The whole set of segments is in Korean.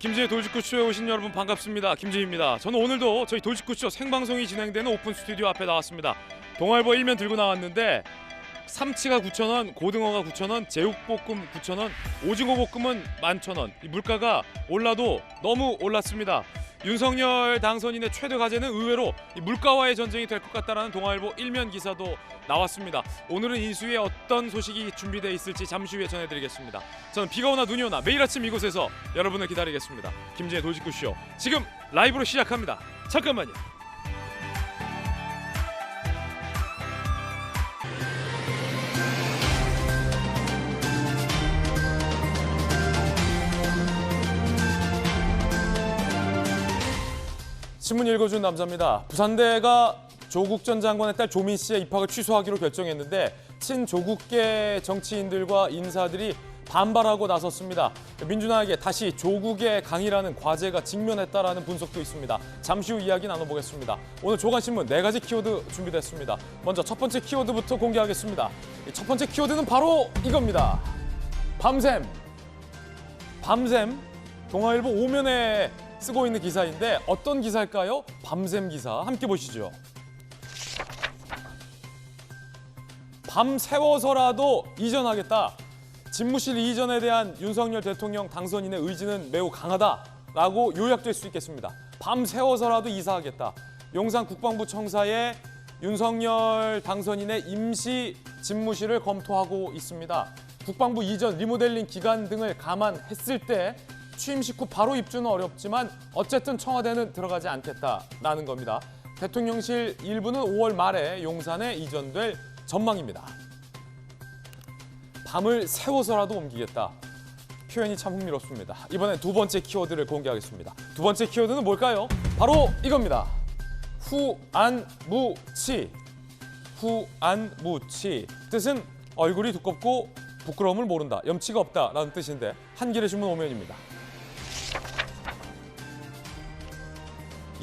김지의 돌직구쇼에 오신 여러분 반갑습니다. 김지입니다. 저는 오늘도 저희 돌직구쇼 생방송이 진행되는 오픈 스튜디오 앞에 나왔습니다. 동아일보 1면 들고 나왔는데 삼치가 9,000원, 고등어가 9,000원, 제육볶음 9,000원, 오징어 볶음은 11,000원. 이 물가가 올라도 너무 올랐습니다. 윤석열 당선인의 최대 과제는 의외로 이 물가와의 전쟁이 될 것 같다라는 동아일보 1면 기사도 나왔습니다. 오늘은 인수위에 어떤 소식이 준비되어 있을지 잠시 후에 전해드리겠습니다. 저는 비가 오나 눈이 오나 매일 아침 이곳에서 여러분을 기다리겠습니다. 김진의 돌직구쇼 지금 라이브로 시작합니다. 잠깐만요. 신문 읽어준 남자입니다. 부산대가 조국 전 장관의 딸 조민 씨의 입학을 취소하기로 결정했는데 친조국계 정치인들과 인사들이 반발하고 나섰습니다. 민주당에게 다시 조국의 강이라는 과제가 직면했다라는 분석도 있습니다. 잠시 후 이야기 나눠보겠습니다. 오늘 조간신문 4가지 키워드 준비됐습니다. 먼저 첫 번째 키워드부터 공개하겠습니다. 첫 번째 키워드는 바로 이겁니다. 밤샘. 동아일보 5면에 쓰고 있는 기사인데 어떤 기사일까요? 밤샘 기사 함께 보시죠. 밤 새워서라도 이전하겠다. 집무실 이전에 대한 윤석열 대통령 당선인의 의지는 매우 강하다라고 요약될 수 있겠습니다. 밤 새워서라도 이사하겠다. 용산 국방부 청사에 윤석열 당선인의 임시 집무실을 검토하고 있습니다. 국방부 이전 리모델링 기간 등을 감안했을 때 취임식 후 바로 입주는 어렵지만 어쨌든 청와대는 들어가지 않겠다라는 겁니다. 대통령실 일부는 5월 말에 용산에 이전될 전망입니다. 밤을 새워서라도 옮기겠다. 표현이 참 흥미롭습니다. 이번엔 두 번째 키워드를 공개하겠습니다. 두 번째 키워드는 뭘까요? 바로 이겁니다. 후안무치. 후안무치. 뜻은 얼굴이 두껍고 부끄러움을 모른다. 염치가 없다라는 뜻인데 한겨레 신문 5면입니다.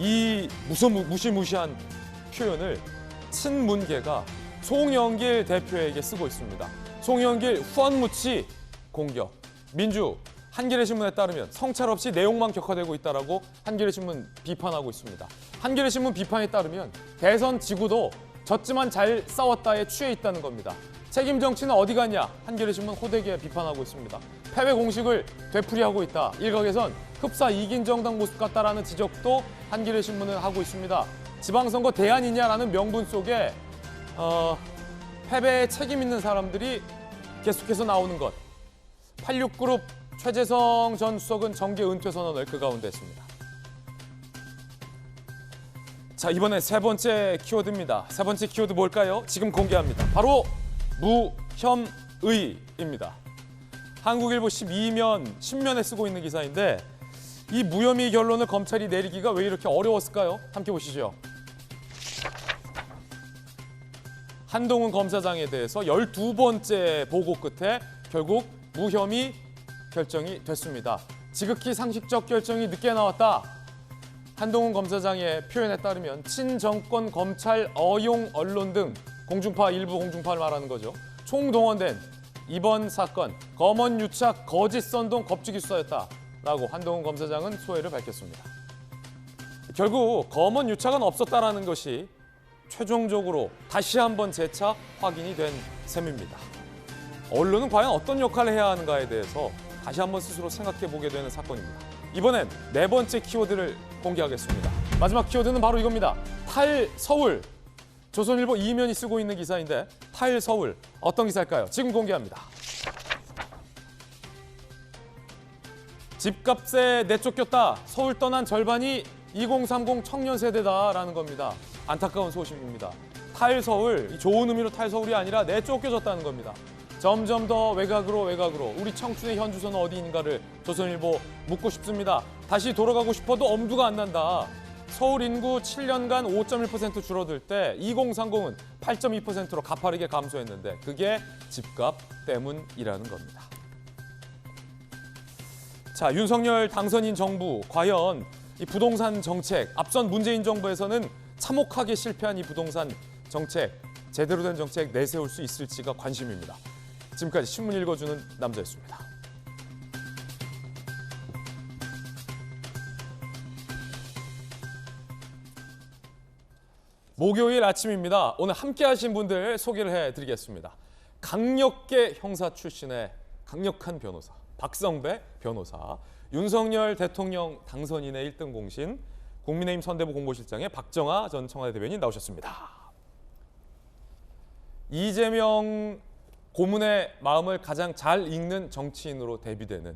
이 무시무시한 표현을 친문계가 송영길 대표에게 쓰고 있습니다. 송영길 후안무치 공격. 민주 한겨레 신문에 따르면 성찰 없이 내용만 격화되고 있다라고 한겨레 신문 비판하고 있습니다. 한겨레 신문 비판에 따르면 대선 지구도 졌지만 잘 싸웠다에 취해 있다는 겁니다. 책임 정치는 어디 갔냐? 한겨레 신문 호되게 비판하고 있습니다. 패배 공식을 되풀이하고 있다. 일각에선 흡사 이긴 정당 모습 같다라는 지적도 한겨레 신문은 하고 있습니다. 지방선거 대안이냐라는 명분 속에 패배에 책임 있는 사람들이 계속해서 나오는 것. 86그룹 최재성 전 수석은 정계 은퇴 선언을 그 가운데 했습니다. 자, 이번에 세 번째 키워드입니다. 세 번째 키워드 뭘까요? 지금 공개합니다. 바로 무혐의입니다. 한국일보 12면, 10면에 쓰고 있는 기사인데 이 무혐의 결론을 검찰이 내리기가 왜 이렇게 어려웠을까요? 함께 보시죠. 한동훈 검사장에 대해서 12번째 보고 끝에 결국 무혐의 결정이 됐습니다. 지극히 상식적 결정이 늦게 나왔다. 한동훈 검사장의 표현에 따르면 친정권 검찰 어용 언론 등 공중파, 일부 공중파를 말하는 거죠. 총동원된 이번 사건 검언 유착 거짓 선동 겁주기 수사였다라고 한동훈 검사장은 소회를 밝혔습니다. 결국 검언 유착은 없었다라는 것이 최종적으로 다시 한번 재차 확인이 된 셈입니다. 언론은 과연 어떤 역할을 해야 하는가에 대해서 다시 한번 스스로 생각해 보게 되는 사건입니다. 이번엔 네 번째 키워드를 공개하겠습니다. 마지막 키워드는 바로 이겁니다. 탈서울. 조선일보 2면이 쓰고 있는 기사인데 탈서울 어떤 기사일까요? 지금 공개합니다. 집값에 내쫓겼다. 서울 떠난 절반이 2030 청년 세대다라는 겁니다. 안타까운 소식입니다. 탈서울, 좋은 의미로 탈서울이 아니라 내쫓겨졌다는 겁니다. 점점 더 외곽으로 우리 청춘의 현주소는 어디 있는가를 조선일보 묻고 싶습니다. 다시 돌아가고 싶어도 엄두가 안 난다. 서울 인구 7년간 5.1% 줄어들 때 2030은 8.2%로 가파르게 감소했는데 그게 집값 때문이라는 겁니다. 자, 윤석열 당선인 정부 과연 이 부동산 정책, 앞선 문재인 정부에서는 참혹하게 실패한 이 부동산 정책, 제대로 된 정책 내세울 수 있을지가 관심입니다. 지금까지 신문 읽어주는 남자였습니다. 목요일 아침입니다. 오늘 함께 하신 분들 소개를 해드리겠습니다. 강력계 형사 출신의 강력한 변호사, 박성배 변호사, 윤석열 대통령 당선인의 1등 공신, 국민의힘 선대부 공보실장의 박정아 전 청와대 대변인 나오셨습니다. 이재명 고문의 마음을 가장 잘 읽는 정치인으로 대비되는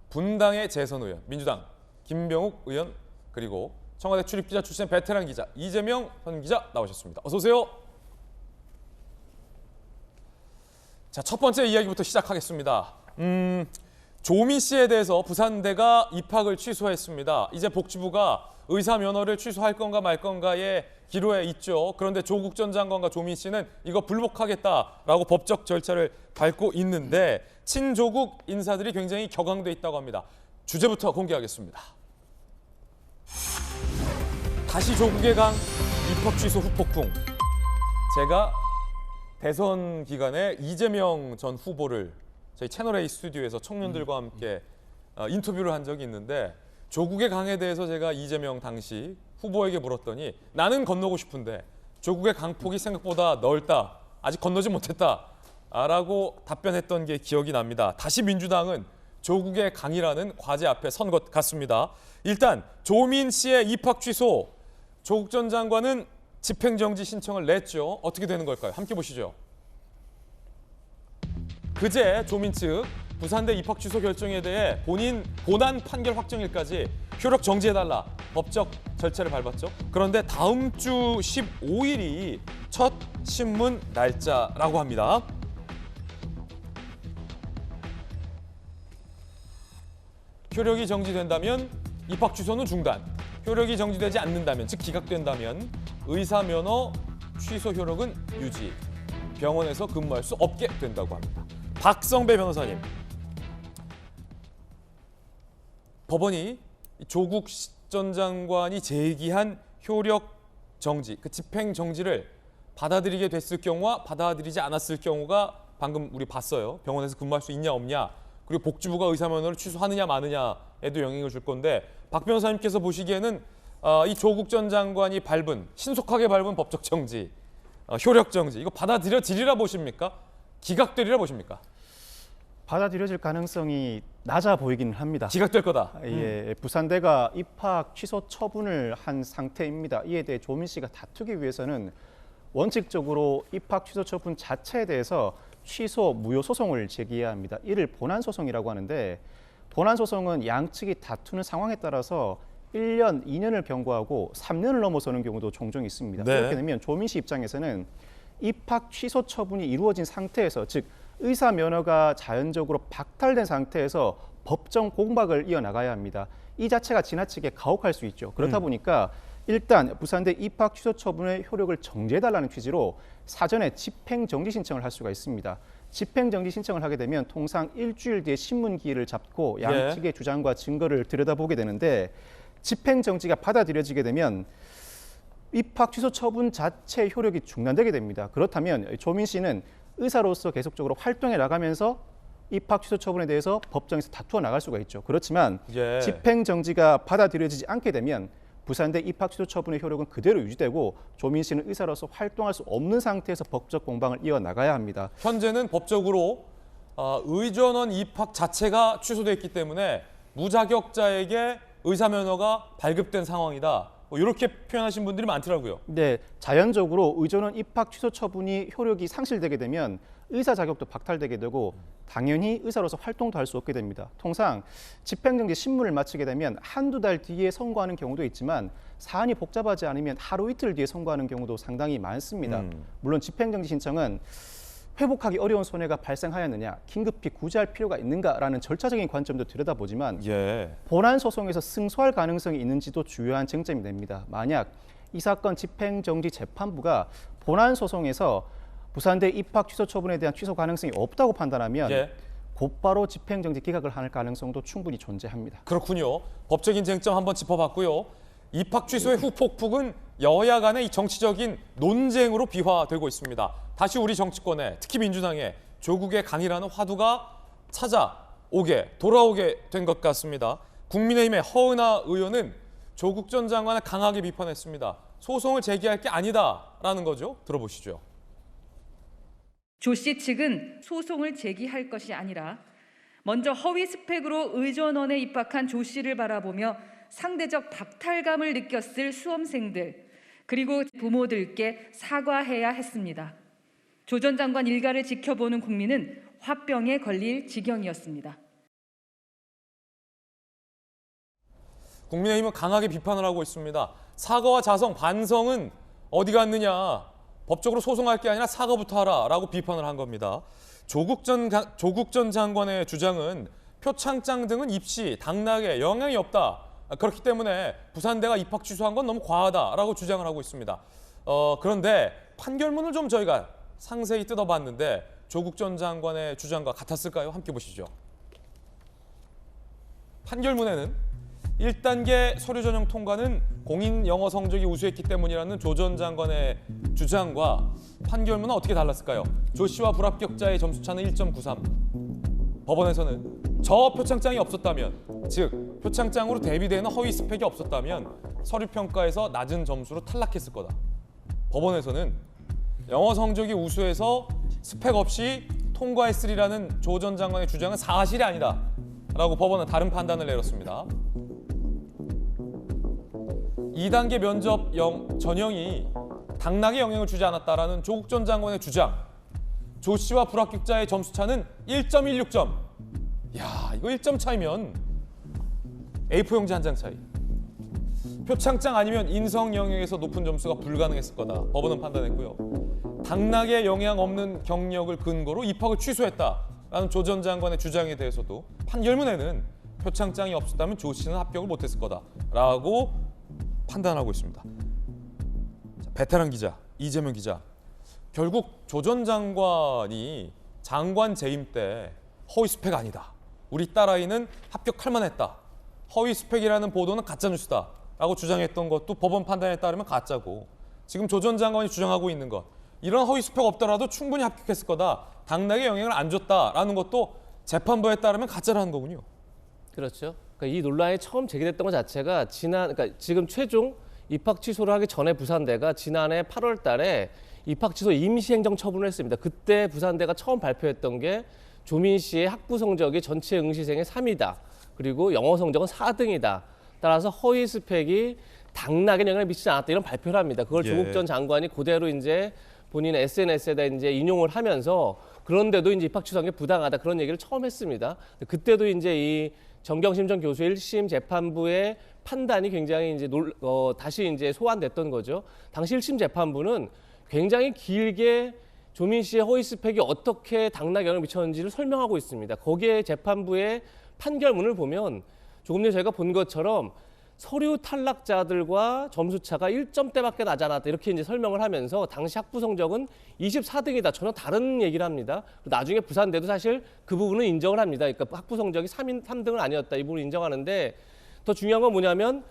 분당의 재선 의원, 민주당 김병욱 의원, 그리고 청와대 출입기자 출신 베테랑 기자 이재명 현 기자 나오셨습니다. 어서 오세요. 자, 첫 번째 이야기부터 시작하겠습니다. 조민 씨에 대해서 부산대가 입학을 취소했습니다. 이제 복지부가 의사 면허를 취소할 건가 말 건가의 기로에 있죠. 그런데 조국 전 장관과 조민 씨는 이거 불복하겠다라고 법적 절차를 밟고 있는데 친조국 인사들이 굉장히 격앙돼 있다고 합니다. 주제부터 공개하겠습니다. 다시 조국의 강 입학 취소 후폭풍. 제가 대선 기간에 이재명 전 후보를 저희 채널A 스튜디오에서 청년들과 함께 인터뷰를 한 적이 있는데 조국의 강에 대해서 제가 이재명 당시 후보에게 물었더니 나는 건너고 싶은데 조국의 강폭이 생각보다 넓다. 아직 건너지 못했다. 라고 답변했던 게 기억이 납니다. 다시 민주당은 조국의 강이라는 과제 앞에 선 것 같습니다. 일단 조민 씨의 입학 취소, 조국 전 장관은 집행정지 신청을 냈죠. 어떻게 되는 걸까요? 함께 보시죠. 그제 조민 측 부산대 입학 취소 결정에 대해 본인 본안 판결 확정일까지 효력 정지해달라 법적 절차를 밟았죠. 그런데 다음 주 15일이 첫 신문 날짜라고 합니다. 효력이 정지된다면 입학 취소는 중단, 효력이 정지되지 않는다면, 즉 기각된다면 의사 면허 취소 효력은 유지, 병원에서 근무할 수 없게 된다고 합니다. 박성배 변호사님, 법원이 조국 전 장관이 제기한 효력 정지, 그 집행 정지를 받아들이게 됐을 경우와 받아들이지 않았을 경우가 방금 우리 봤어요. 병원에서 근무할 수 있냐 없냐, 그리고 복지부가 의사 면허를 취소하느냐 마느냐에도 영향을 줄 건데 박 변호사님께서 보시기에는 이 조국 전 장관이 신속하게 밟은 법적 정지, 효력 정지, 이거 받아들여지리라 보십니까? 기각되리라 보십니까? 받아들여질 가능성이 낮아 보이긴 합니다. 기각될 거다. 예, 부산대가 입학 취소 처분을 한 상태입니다. 이에 대해 조민 씨가 다투기 위해서는 원칙적으로 입학 취소 처분 자체에 대해서 취소 무효 소송을 제기해야 합니다. 이를 본안 소송이라고 하는데 본안 소송은 양측이 다투는 상황에 따라서 1년, 2년을 경고하고 3년을 넘어서는 경우도 종종 있습니다. 네. 그렇게 되면 조민 씨 입장에서는 입학 취소 처분이 이루어진 상태에서, 즉 의사 면허가 자연적으로 박탈된 상태에서 법정 공박을 이어나가야 합니다. 이 자체가 지나치게 가혹할 수 있죠. 그렇다 보니까 일단 부산대 입학 취소 처분의 효력을 정지해달라는 취지로 사전에 집행정지 신청을 할 수가 있습니다. 집행정지 신청을 하게 되면 통상 일주일 뒤에 신문 기일을 잡고 양측의 주장과 증거를 들여다보게 되는데 집행정지가 받아들여지게 되면 입학 취소 처분 자체의 효력이 중단되게 됩니다. 그렇다면 조민 씨는 의사로서 계속적으로 활동해 나가면서 입학 취소 처분에 대해서 법정에서 다투어 나갈 수가 있죠. 그렇지만 집행정지가 받아들여지지 않게 되면 부산대 입학 취소 처분의 효력은 그대로 유지되고 조민 씨는 의사로서 활동할 수 없는 상태에서 법적 공방을 이어나가야 합니다. 현재는 법적으로 의전원 입학 자체가 취소됐기 때문에 무자격자에게 의사 면허가 발급된 상황이다. 이렇게 표현하신 분들이 많더라고요. 네, 자연적으로 의전원 입학 취소 처분이 효력이 상실되게 되면 의사 자격도 박탈되게 되고 당연히 의사로서 활동도 할 수 없게 됩니다. 통상 집행정지 신문을 마치게 되면 한두 달 뒤에 선고하는 경우도 있지만 사안이 복잡하지 않으면 하루 이틀 뒤에 선고하는 경우도 상당히 많습니다. 물론 집행정지 신청은 회복하기 어려운 손해가 발생하였느냐, 긴급히 구제할 필요가 있는가라는 절차적인 관점도 들여다보지만 본안 소송에서 승소할 가능성이 있는지도 주요한 쟁점이 됩니다. 만약 이 사건 집행정지 재판부가 본안 소송에서 부산대 입학 취소 처분에 대한 취소 가능성이 없다고 판단하면 곧바로 집행정지 기각을 할 가능성도 충분히 존재합니다. 그렇군요. 법적인 쟁점 한번 짚어봤고요. 입학 취소의 후폭풍은 여야 간의 이 정치적인 논쟁으로 비화되고 있습니다. 다시 우리 정치권에, 특히 민주당에 조국의 강이라는 화두가 돌아오게 된 것 같습니다. 국민의힘의 허은하 의원은 조국 전 장관을 강하게 비판했습니다. 소송을 제기할 게 아니다라는 거죠. 들어보시죠. 조 씨 측은 소송을 제기할 것이 아니라 먼저 허위 스펙으로 의전원에 입학한 조 씨를 바라보며 상대적 박탈감을 느꼈을 수험생들 그리고 부모들께 사과해야 했습니다. 조 전 장관 일가를 지켜보는 국민은 화병에 걸릴 지경이었습니다. 국민의힘은 강하게 비판을 하고 있습니다. 사과와 자성, 반성은 어디 갔느냐. 법적으로 소송할 게 아니라 사과부터 하라라고 비판을 한 겁니다. 조국 전 장관의 주장은 표창장 등은 입시, 당락에 영향이 없다. 그렇기 때문에 부산대가 입학 취소한 건 너무 과하다라고 주장을 하고 있습니다. 그런데 판결문을 좀 저희가 상세히 뜯어봤는데 조국 전 장관의 주장과 같았을까요? 함께 보시죠. 판결문에는 1단계 서류 전형 통과는 공인 영어 성적이 우수했기 때문이라는 조 전 장관의 주장과 판결문은 어떻게 달랐을까요? 조 씨와 불합격자의 점수차는 1.93. 법원에서는 저 표창장이 없었다면, 즉 표창장으로 대비되는 허위 스펙이 없었다면 서류 평가에서 낮은 점수로 탈락했을 거다. 법원에서는 영어 성적이 우수해서 스펙 없이 통과했으리라는 조 전 장관의 주장은 사실이 아니다. 라고 법원은 다른 판단을 내렸습니다. 2단계 면접 전형이 당락에 영향을 주지 않았다라는 조국 전 장관의 주장. 조 씨와 불합격자의 점수차는 1.16점. 야, 이거 1점 차이면 A4 용지 한 장 차이. 표창장 아니면 인성 영역에서 높은 점수가 불가능했을 거다. 법원은 판단했고요. 당락에 영향 없는 경력을 근거로 입학을 취소했다라는 조 전 장관의 주장에 대해서도 판결문에는 표창장이 없었다면 조 씨는 합격을 못했을 거다라고 판단하고 있습니다. 베테랑 기자, 이재명 기자. 결국 조 전 장관이 장관 재임 때 허위 스펙 아니다. 우리 딸아이는 합격할 만했다. 허위 스펙이라는 보도는 가짜뉴스다. 라고 주장했던 것도 법원 판단에 따르면 가짜고, 지금 조 전 장관이 주장하고 있는 것, 이런 허위 스펙 없더라도 충분히 합격했을 거다. 당락에 영향을 안 줬다라는 것도 재판부에 따르면 가짜라는 거군요. 그렇죠. 그러니까 이 논란이 처음 제기됐던 것 자체가 그러니까 지금 최종 입학 취소를 하기 전에 부산대가 지난해 8월 달에 입학 취소 임시행정 처분을 했습니다. 그때 부산대가 처음 발표했던 게 조민 씨의 학부 성적이 전체 응시생의 3위다. 그리고 영어 성적은 4등이다. 따라서 허위 스펙이 당락에 영향을 미치지 않았다. 이런 발표를 합니다. 그걸 조국 전 장관이 그대로 이제 본인의 SNS에다 이제 인용을 하면서, 그런데도 이제 입학 취소한 게 부당하다, 그런 얘기를 처음 했습니다. 그때도 이제 이 정경심 전 교수 1심 재판부의 판단이 굉장히 이제 다시 이제 소환됐던 거죠. 당시 1심 재판부는 굉장히 길게 조민 씨의 허위 스펙이 어떻게 당락에 영향을 미쳤는지를 설명하고 있습니다. 거기에 재판부의 판결문을 보면 조금 전에 저희가 본 것처럼 서류 탈락자들과 점수차가 1점대밖에 나지 않았다, 이렇게 이제 설명을 하면서 당시 학부 성적은 24등이다. 전혀 다른 얘기를 합니다. 나중에 부산대도 사실 그 부분은 인정을 합니다. 그러니까 학부 성적이 3등은 아니었다, 이 부분을 인정하는데, 더 중요한 건 뭐냐면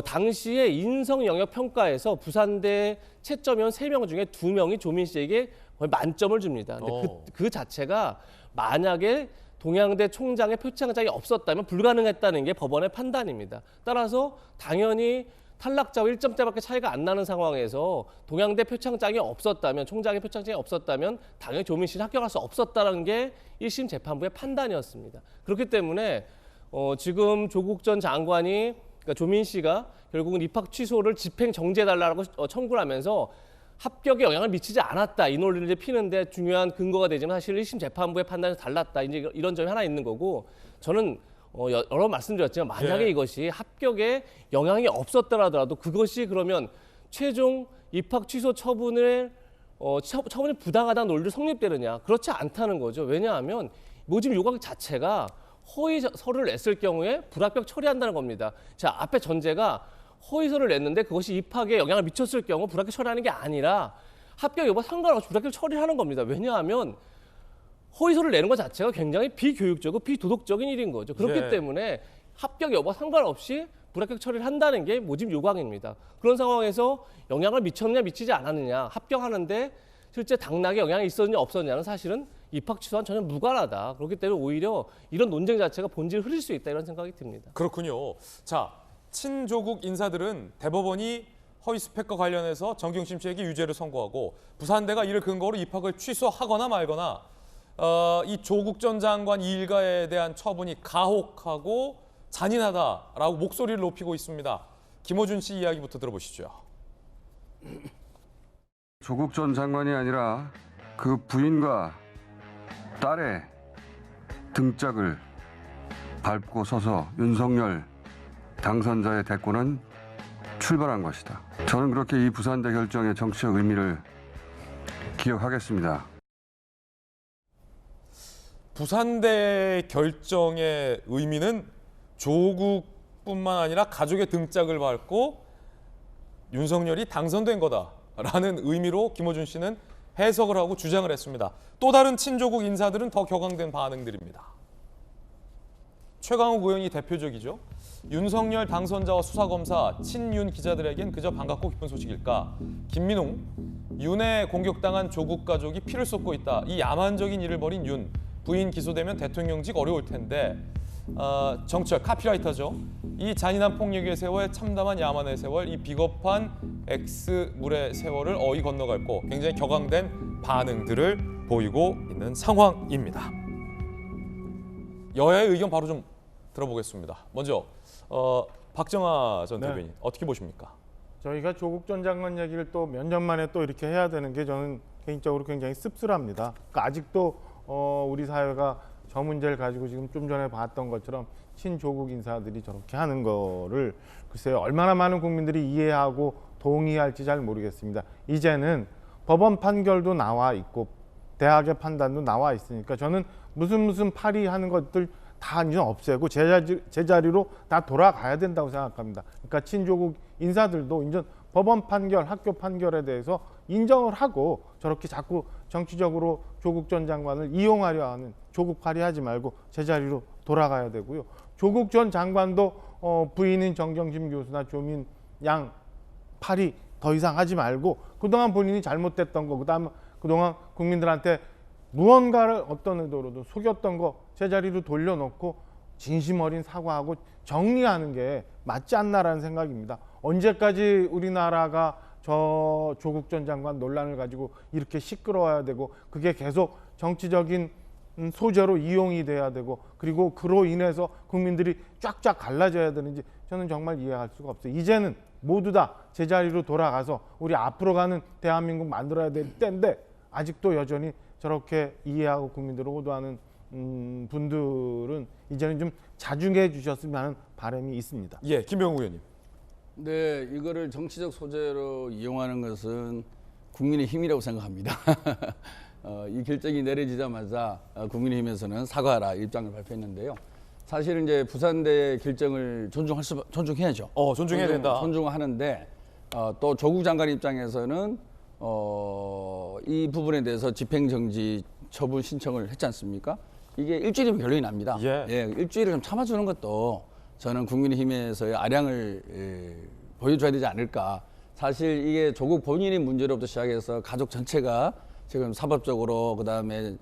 당시에 인성 영역 평가에서 부산대 채점위원 3명 중에 2명이 조민 씨에게 거의 만점을 줍니다. 근데 그 자체가 만약에 동양대 총장의 표창장이 없었다면 불가능했다는 게 법원의 판단입니다. 따라서 당연히 탈락자와 1점대밖에 차이가 안 나는 상황에서 동양대 표창장이 없었다면, 총장의 표창장이 없었다면 당연히 조민 씨는 합격할 수 없었다는 게 1심 재판부의 판단이었습니다. 그렇기 때문에 지금 조국 전 장관이, 그러니까 조민 씨가 결국은 입학 취소를 집행 정지해달라고 청구를 하면서 합격에 영향을 미치지 않았다, 이 논리를 이제 피는데 중요한 근거가 되지만, 사실 1심 재판부의 판단에서 달랐다, 이제 이런 점이 하나 있는 거고, 저는 여러 말씀드렸지만 만약에 이것이 합격에 영향이 없었더라도 그것이 그러면 최종 입학 취소 처분이 부당하다는 논리로 성립되느냐? 그렇지 않다는 거죠. 왜냐하면 모집 요각 자체가 허위 서류를 냈을 경우에 불합격 처리한다는 겁니다. 자, 앞에 전제가 허위서를 냈는데 그것이 입학에 영향을 미쳤을 경우 불합격 처리하는 게 아니라 합격 여부와 상관없이 불합격 처리하는 겁니다. 왜냐하면 허위서를 내는 것 자체가 굉장히 비교육적이고 비도덕적인 일인 거죠. 그렇기 때문에 합격 여부와 상관없이 불합격 처리를 한다는 게 모집 요강입니다. 그런 상황에서 영향을 미쳤느냐 미치지 않았느냐, 합격하는데 실제 당락에 영향이 있었느냐 없었느냐는 사실은 입학 취소와는 전혀 무관하다. 그렇기 때문에 오히려 이런 논쟁 자체가 본질을 흐릴 수 있다, 이런 생각이 듭니다. 그렇군요. 자, 친조국 인사들은 대법원이 허위 스펙과 관련해서 정경심 씨에게 유죄를 선고하고 부산대가 이를 근거로 입학을 취소하거나 말거나 이 조국 전 장관 이 일가에 대한 처분이 가혹하고 잔인하다라고 목소리를 높이고 있습니다. 김어준 씨 이야기부터 들어보시죠. 조국 전 장관이 아니라 그 부인과 딸의 등짝을 밟고 서서 윤석열 당선자의 대권은 출발한 것이다. 저는 그렇게 이 부산대 결정의 정치적 의미를 기억하겠습니다. 부산대 결정의 의미는 조국뿐만 아니라 가족의 등짝을 밟고 윤석열이 당선된 거다라는 의미로 김어준 씨는 해석을 하고 주장을 했습니다. 또 다른 친조국 인사들은 더 격앙된 반응들입니다. 최강욱 의원이 대표적이죠. 윤석열 당선자와 수사검사 친윤 기자들에겐 그저 반갑고 기쁜 소식일까? 김민웅, 윤에 공격당한 조국 가족이 피를 쏟고 있다. 이 야만적인 일을 벌인 윤, 부인 기소되면 대통령직 어려울 텐데 정철, 카피라이터죠. 이 잔인한 폭력의 세월, 참담한 야만의 세월, 이 비겁한 X물의 세월을 어이 건너갈 거 굉장히 격앙된 반응들을 보이고 있는 상황입니다. 여야의 의견 바로 좀 들어보겠습니다. 먼저 박정하 전 대변인 어떻게 보십니까? 저희가 조국 전 장관 얘기를 또 몇 년 만에 또 이렇게 해야 되는 게 저는 개인적으로 굉장히 씁쓸합니다. 그러니까 아직도 우리 사회가 저 문제를 가지고 지금 좀 전에 봤던 것처럼 친조국 인사들이 저렇게 하는 거를 글쎄요 얼마나 많은 국민들이 이해하고 동의할지 잘 모르겠습니다. 이제는 법원 판결도 나와 있고 대학의 판단도 나와 있으니까 저는 무슨 파리하는 것들 다 이제 없애고 제자리로 다 돌아가야 된다고 생각합니다. 그러니까 친조국 인사들도 이제 법원 판결, 학교 판결에 대해서 인정을 하고 저렇게 자꾸 정치적으로 조국 전 장관을 이용하려 하는 조국팔이 하지 말고 제자리로 돌아가야 되고요. 조국 전 장관도 부인인 정경심 교수나 조민 양 팔이 더 이상 하지 말고 그동안 본인이 잘못됐던 거, 그동안 국민들한테 무언가를 어떤 의도로도 속였던 거 제자리로 돌려놓고 진심 어린 사과하고 정리하는 게 맞지 않나라는 생각입니다. 언제까지 우리나라가 저 조국 전 장관 논란을 가지고 이렇게 시끄러워야 되고 그게 계속 정치적인 소재로 이용이 돼야 되고 그리고 그로 인해서 국민들이 쫙쫙 갈라져야 되는지 저는 정말 이해할 수가 없어요. 이제는 모두 다 제자리로 돌아가서 우리 앞으로 가는 대한민국 만들어야 될 때인데 아직도 여전히 저렇게 이해하고 국민들을 호도하는 분들은 이제는 좀 자중해 주셨으면 하는 바람이 있습니다. 예, 김병우 의원님. 네, 이거를 정치적 소재로 이용하는 것은 국민의힘이라고 생각합니다. 이 결정이 내려지자마자 국민의힘에서는 사과하라 입장을 발표했는데요. 사실은 이제 부산대 결정을 존중해야죠. 존중해야 된다. 존중하는데 또 조국 장관 입장에서는 이 부분에 대해서 집행정지 처분 신청을 했지 않습니까? 이게 일주일이면 결론이 납니다. 예. 일주일을 좀 참아주는 것도 저는 국민의힘에서의 아량을 보여줘야 되지 않을까. 사실 이게 조국 본인의 문제로부터 시작해서 가족 전체가 지금 사법적으로 그다음에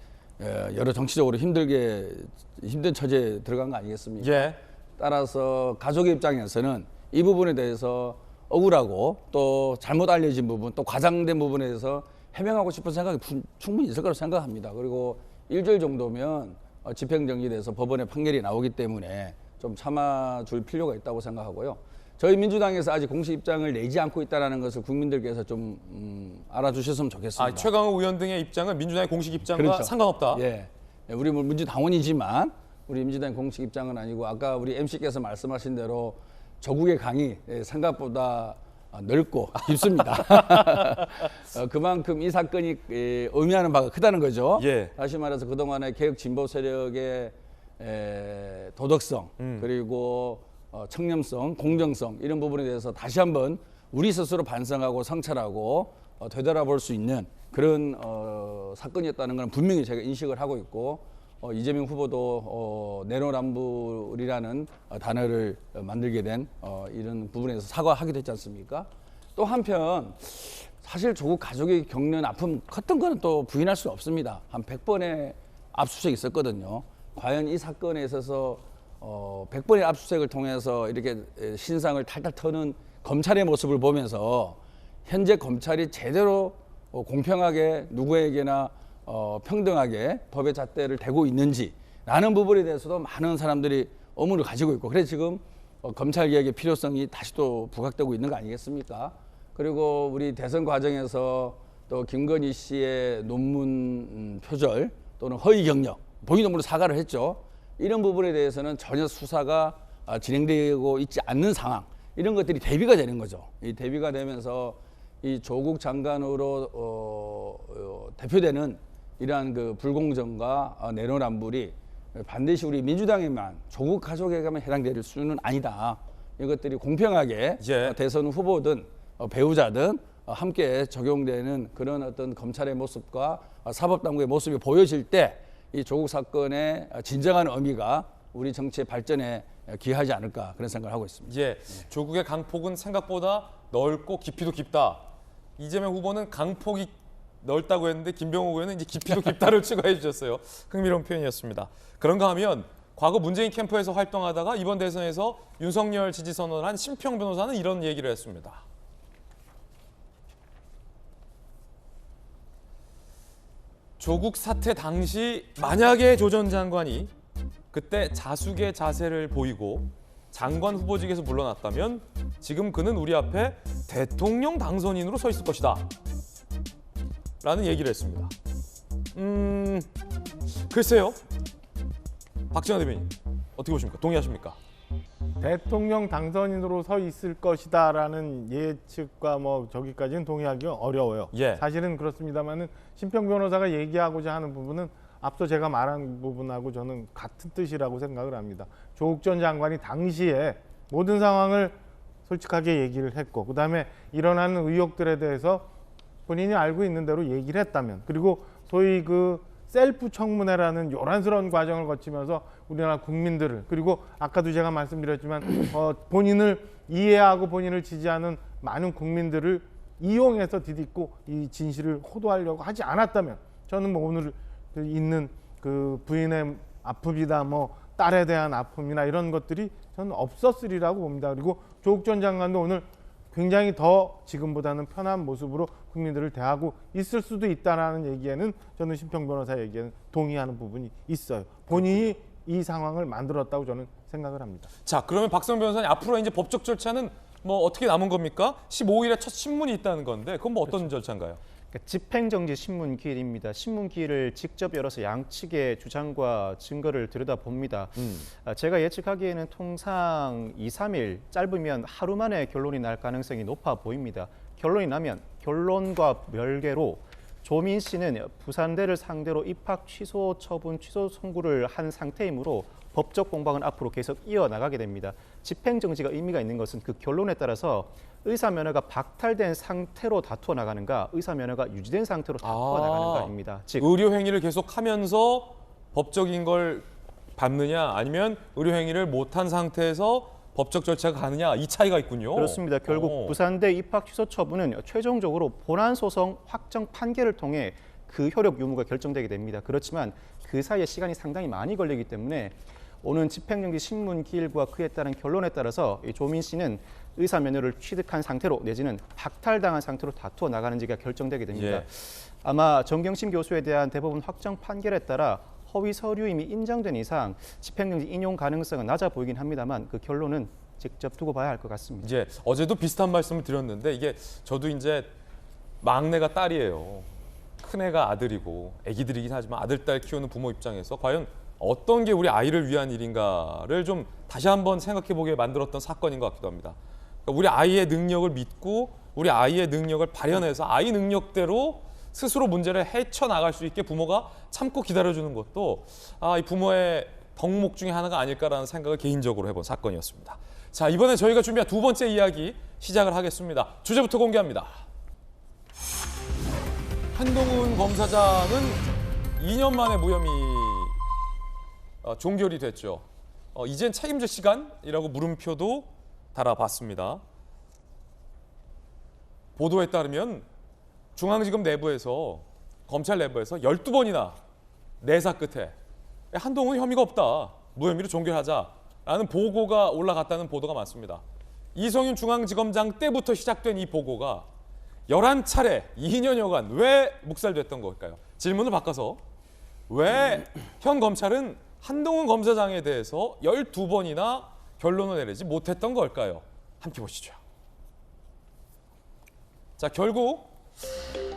여러 정치적으로 힘든 처지에 들어간 거 아니겠습니까? 예. 따라서 가족의 입장에서는 이 부분에 대해서 억울하고 또 잘못 알려진 부분 또 과장된 부분에 대해서 해명하고 싶은 생각이 충분히 있을 거라고 생각합니다. 그리고 일주일 정도면 집행정지돼서 법원의 판결이 나오기 때문에 좀 참아줄 필요가 있다고 생각하고요. 저희 민주당에서 아직 공식 입장을 내지 않고 있다는 것을 국민들께서 좀 알아주셨으면 좋겠습니다. 최강욱 의원 등의 입장은 민주당의 공식 입장과 그렇죠. 상관없다. 예, 우리 민주당원이지만 우리 민주당의 공식 입장은 아니고 아까 우리 MC께서 말씀하신 대로 조국의 강이 생각보다 넓고 깊습니다. 그만큼 이 사건이 의미하는 바가 크다는 거죠. 예. 다시 말해서 그동안의 개혁 진보 세력의 도덕성 그리고 청렴성, 공정성 이런 부분에 대해서 다시 한번 우리 스스로 반성하고 성찰하고 되돌아볼 수 있는 그런 사건이었다는 건 분명히 제가 인식을 하고 있고 이재명 후보도 내로남불이라는 단어를 만들게 된 이런 부분에서 사과하기도 했지 않습니까? 또 한편 사실 조국 가족이 겪는 아픔 컸던 거는 또 부인할 수 없습니다. 한 100번의 압수수색이 있었거든요. 과연 이 사건에 있어서 100번의 압수수색을 통해서 이렇게 신상을 탈탈 터는 검찰의 모습을 보면서 현재 검찰이 제대로 공평하게 누구에게나 평등하게 법의 잣대를 대고 있는지라는 부분에 대해서도 많은 사람들이 의문을 가지고 있고, 그래서 지금 검찰 개혁의 필요성이 다시 또 부각되고 있는 거 아니겠습니까? 그리고 우리 대선 과정에서 또 김건희 씨의 논문 표절 또는 허위 경력, 본인 논문으로 사과를 했죠. 이런 부분에 대해서는 전혀 수사가 진행되고 있지 않는 상황, 이런 것들이 대비가 되는 거죠. 이 대비가 되면서 이 조국 장관으로 대표되는 이러한 그 불공정과 내로남불이 반드시 우리 민주당에만, 조국 가족에게만 해당될 수는 아니다. 이것들이 공평하게 예. 대선 후보든 배우자든 함께 적용되는 그런 어떤 검찰의 모습과 사법당국의 모습이 보여질 때 이 조국 사건의 진정한 의미가 우리 정치의 발전에 기하지 않을까, 그런 생각을 하고 있습니다. 예, 조국의 강폭은 생각보다 넓고 깊이도 깊다. 이재명 후보는 강폭이 넓다고 했는데 김병욱 의원은 이제 깊이도 깊다를 추가해 주셨어요. 흥미로운 표현이었습니다. 그런가 하면 과거 문재인 캠프에서 활동하다가 이번 대선에서 윤석열 지지 선언을 한 심평 변호사는 이런 얘기를 했습니다. 조국 사태 당시 만약에 조 전 장관이 그때 자숙의 자세를 보이고 장관 후보직에서 물러났다면 지금 그는 우리 앞에 대통령 당선인으로 서 있을 것이다 라는 얘기를 했습니다. 글쎄요, 박지원 대변인 어떻게 보십니까? 동의하십니까? 대통령 당선인으로 서 있을 것이다라는 예측과 뭐 저기까지는 동의하기 어려워요. 예. 사실은 그렇습니다만은 심평 변호사가 얘기하고자 하는 부분은 앞서 제가 말한 부분하고 저는 같은 뜻이라고 생각을 합니다. 조국 전 장관이 당시에 모든 상황을 솔직하게 얘기를 했고, 그다음에 일어나는 의혹들에 대해서 본인이 알고 있는 대로 얘기를 했다면, 그리고 소위 그 셀프 청문회라는 요란스러운 과정을 거치면서 우리나라 국민들을, 그리고 아까도 제가 말씀드렸지만 본인을 이해하고 본인을 지지하는 많은 국민들을 이용해서 디딛고 이 진실을 호도하려고 하지 않았다면, 저는 뭐 오늘 있는 그 부인의 아픔이다, 뭐 딸에 대한 아픔이나 이런 것들이 저는 없었으리라고 봅니다. 그리고 조국 전 장관도 오늘 굉장히 더 지금보다는 편한 모습으로 국민들을 대하고 있을 수도 있다라는 얘기에는 저는 심평 변호사 얘기에는 동의하는 부분이 있어요. 본인이 이 상황을 만들었다고 저는 생각을 합니다. 자, 그러면 박성 변호사님, 앞으로 이제 법적 절차는 뭐 어떻게 남은 겁니까? 15일에 첫 신문이 있다는 건데 그건 뭐 어떤 절차인가요? 그러니까 집행정지 신문기일입니다. 신문기일을 직접 열어서 양측의 주장과 증거를 들여다봅니다. 제가 예측하기에는 통상 2, 3일, 짧으면 하루 만에 결론이 날 가능성이 높아 보입니다. 결론이 나면 결론과 별개로 조민 씨는 부산대를 상대로 입학 취소 처분 취소 선고를 한 상태이므로 법적 공방은 앞으로 계속 이어나가게 됩니다. 집행정지가 의미가 있는 것은 그 결론에 따라서 의사면허가 박탈된 상태로 다투어 나가는가, 의사면허가 유지된 상태로 다투어 나가는가입니다. 즉 의료행위를 계속하면서 법적인 걸 밟느냐, 아니면 의료행위를 못한 상태에서 법적 절차가 가느냐, 이 차이가 있군요. 그렇습니다. 결국 부산대 입학 취소 처분은 최종적으로 본안소송 확정 판결을 통해 그 효력 유무가 결정되게 됩니다. 그렇지만 그 사이에 시간이 상당히 많이 걸리기 때문에 오는 집행정지 신문 기일과 그에 따른 결론에 따라서 조민 씨는 의사면허를 취득한 상태로 내지는 박탈당한 상태로 다투어 나가는지가 결정되게 됩니다. 예. 아마 정경심 교수에 대한 대법원 확정 판결에 따라 허위 서류임이 인정된 이상 집행정지 인용 가능성은 낮아 보이긴 합니다만 그 결론은 직접 두고 봐야 할 것 같습니다. 이제 어제도 비슷한 말씀을 드렸는데 이게 저도 이제 막내가 딸이에요. 큰애가 아들이고 애기들이긴 하지만 아들, 딸 키우는 부모 입장에서 과연 어떤 게 우리 아이를 위한 일인가를 좀 다시 한번 생각해보게 만들었던 사건인 것 같기도 합니다. 그러니까 우리 아이의 능력을 믿고 우리 아이의 능력을 발현해서 아이 능력대로 스스로 문제를 헤쳐나갈 수 있게 부모가 참고 기다려주는 것도 이 부모의 덕목 중에 하나가 아닐까라는 생각을 개인적으로 해본 사건이었습니다. 자, 이번에 저희가 준비한 두 번째 이야기 시작을 하겠습니다. 주제부터 공개합니다. 한동훈 검사장은 2년 만에 무혐의 종결이 됐죠. 이젠 책임질 시간이라고 물음표도 달아봤습니다. 보도에 따르면 중앙지검 내부에서, 검찰 내부에서 12번이나 내사 끝에 한동훈 혐의가 없다, 무혐의로 종결하자라는 보고가 올라갔다는 보도가 많습니다. 이성윤 중앙지검장 때부터 시작된 이 보고가 11차례 2년여간 왜 묵살됐던 걸까요? 질문을 바꿔서 왜 현 검찰은 한동훈 검사장에 대해서 12번이나 결론을 내리지 못했던 걸까요? 함께 보시죠. 자, 결국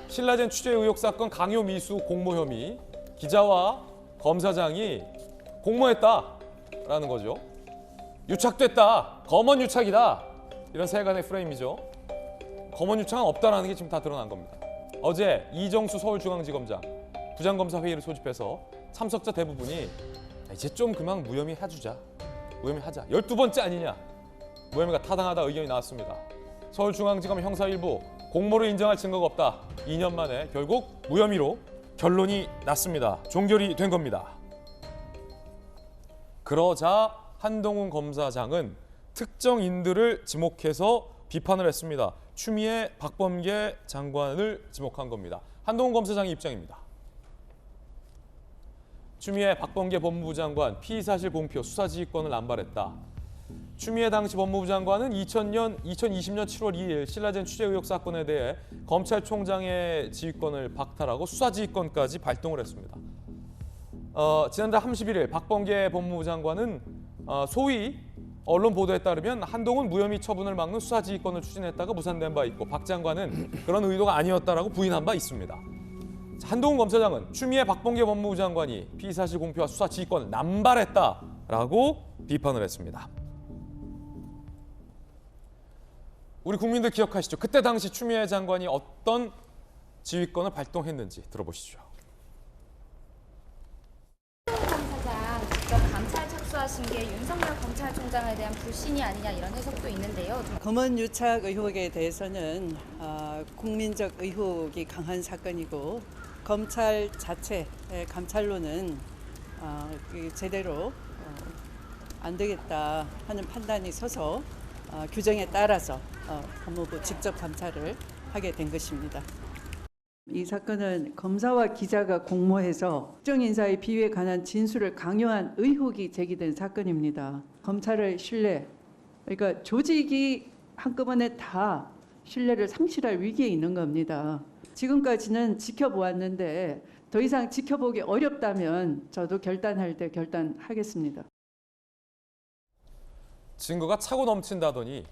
신라젠 취재 의혹 사건 강요 미수 공모 혐의, 기자와 검사장이 공모했다라는 거죠. 유착됐다, 검언 유착이다, 이런 세간의 프레임이죠. 검언 유착은 없다라는 게 지금 다 드러난 겁니다. 어제 이정수 서울중앙지검장 부장검사 회의를 소집해서 참석자 대부분이 이제 좀 그만 무혐의 해주자, 무혐의 하자, 12번째 아니냐, 무혐의가 타당하다 의견이 나왔습니다. 서울중앙지검 형사 일부 공모를 인정할 증거가 없다. 2년 만에 결국 무혐의로 결론이 났습니다. 종결이 된 겁니다. 그러자 한동훈 검사장은 특정인들을 지목해서 비판을 했습니다. 추미애, 박범계 장관을 지목한 겁니다. 한동훈 검사장의 입장입니다. 추미애, 박범계 법무부 장관 피의사실 공표 수사지휘권을 남발했다. 추미애 당시 법무부 장관은 2020년 7월 2일 신라젠 취재 의혹 사건에 대해 검찰총장의 지휘권을 박탈하고 수사지휘권까지 발동을 했습니다. 지난달 31일 박범계 법무부 장관은 소위 언론 보도에 따르면 한동훈 무혐의 처분을 막는 수사지휘권을 추진했다가 무산된 바 있고 박 장관은 그런 의도가 아니었다라고 부인한 바 있습니다. 한동훈 검사장은 추미애 박범계 법무부 장관이 피의사실 공표와 수사지휘권을 남발했다라고 비판을 했습니다. 우리 국민들 기억하시죠? 그때 당시 추미애 장관이 어떤 지휘권을 발동했는지 들어보시죠. 검사장 직접 감찰 착수하신 게 윤석열 검찰총장에 대한 불신이 아니냐 이런 해석도 있는데요. 검언 유착 의혹에 대해서는 국민적 의혹이 강한 사건이고 검찰 자체의 감찰로는 제대로 안 되겠다 하는 판단이 서서 규정에 따라서 법무부 직접 감찰을 하게 된 것입니다. 이 사건은 검사와 기자가 공모해서 특정 인사의 비위에 관한 진술을 강요한 의혹이 제기된 사건입니다. 검찰의 신뢰, 그러니까 조직이 한꺼번에 다 신뢰를 상실할 위기에 있는 겁니다. 지금까지는 지켜보았는데 더 이상 지켜보기 어렵다면 저도 결단할 때 결단하겠습니다. 증거가 차고 넘친다더니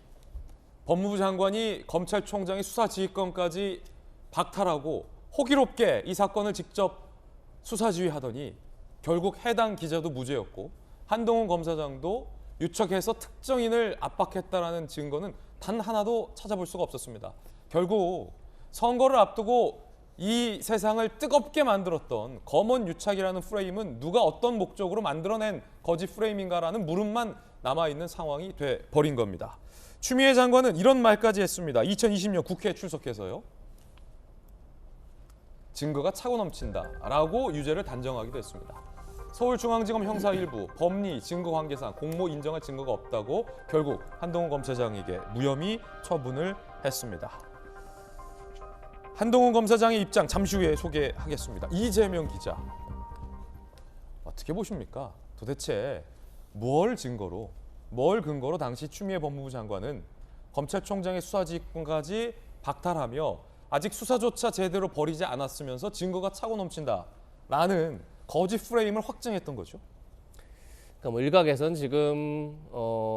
법무부 장관이 검찰총장의 수사지휘권까지 박탈하고 호기롭게 이 사건을 직접 수사지휘하더니 결국 해당 기자도 무죄였고 한동훈 검사장도 유착해서 특정인을 압박했다라는 증거는 단 하나도 찾아볼 수가 없었습니다. 결국 선거를 앞두고 이 세상을 뜨겁게 만들었던 검언 유착이라는 프레임은 누가 어떤 목적으로 만들어낸 거짓 프레임인가라는 물음만 남아있는 상황이 돼버린 겁니다. 추미애 장관은 이런 말까지 했습니다. 2020년 국회에 출석해서요. 증거가 차고 넘친다라고 유죄를 단정하기도 했습니다. 서울중앙지검 형사 일부 법리 증거 관계상 공모 인정할 증거가 없다고 결국 한동훈 검사장에게 무혐의 처분을 했습니다. 한동훈 검사장의 입장 잠시 후에 소개하겠습니다. 이재명 기자, 어떻게 보십니까? 도대체 뭘 근거로 당시 추미애 법무부 장관은 검찰총장의 수사지휘권까지 박탈하며 아직 수사조차 제대로 벌이지 않았으면서 증거가 차고 넘친다라는 거짓 프레임을 확증했던 거죠. 그러니까 뭐 일각에선 지금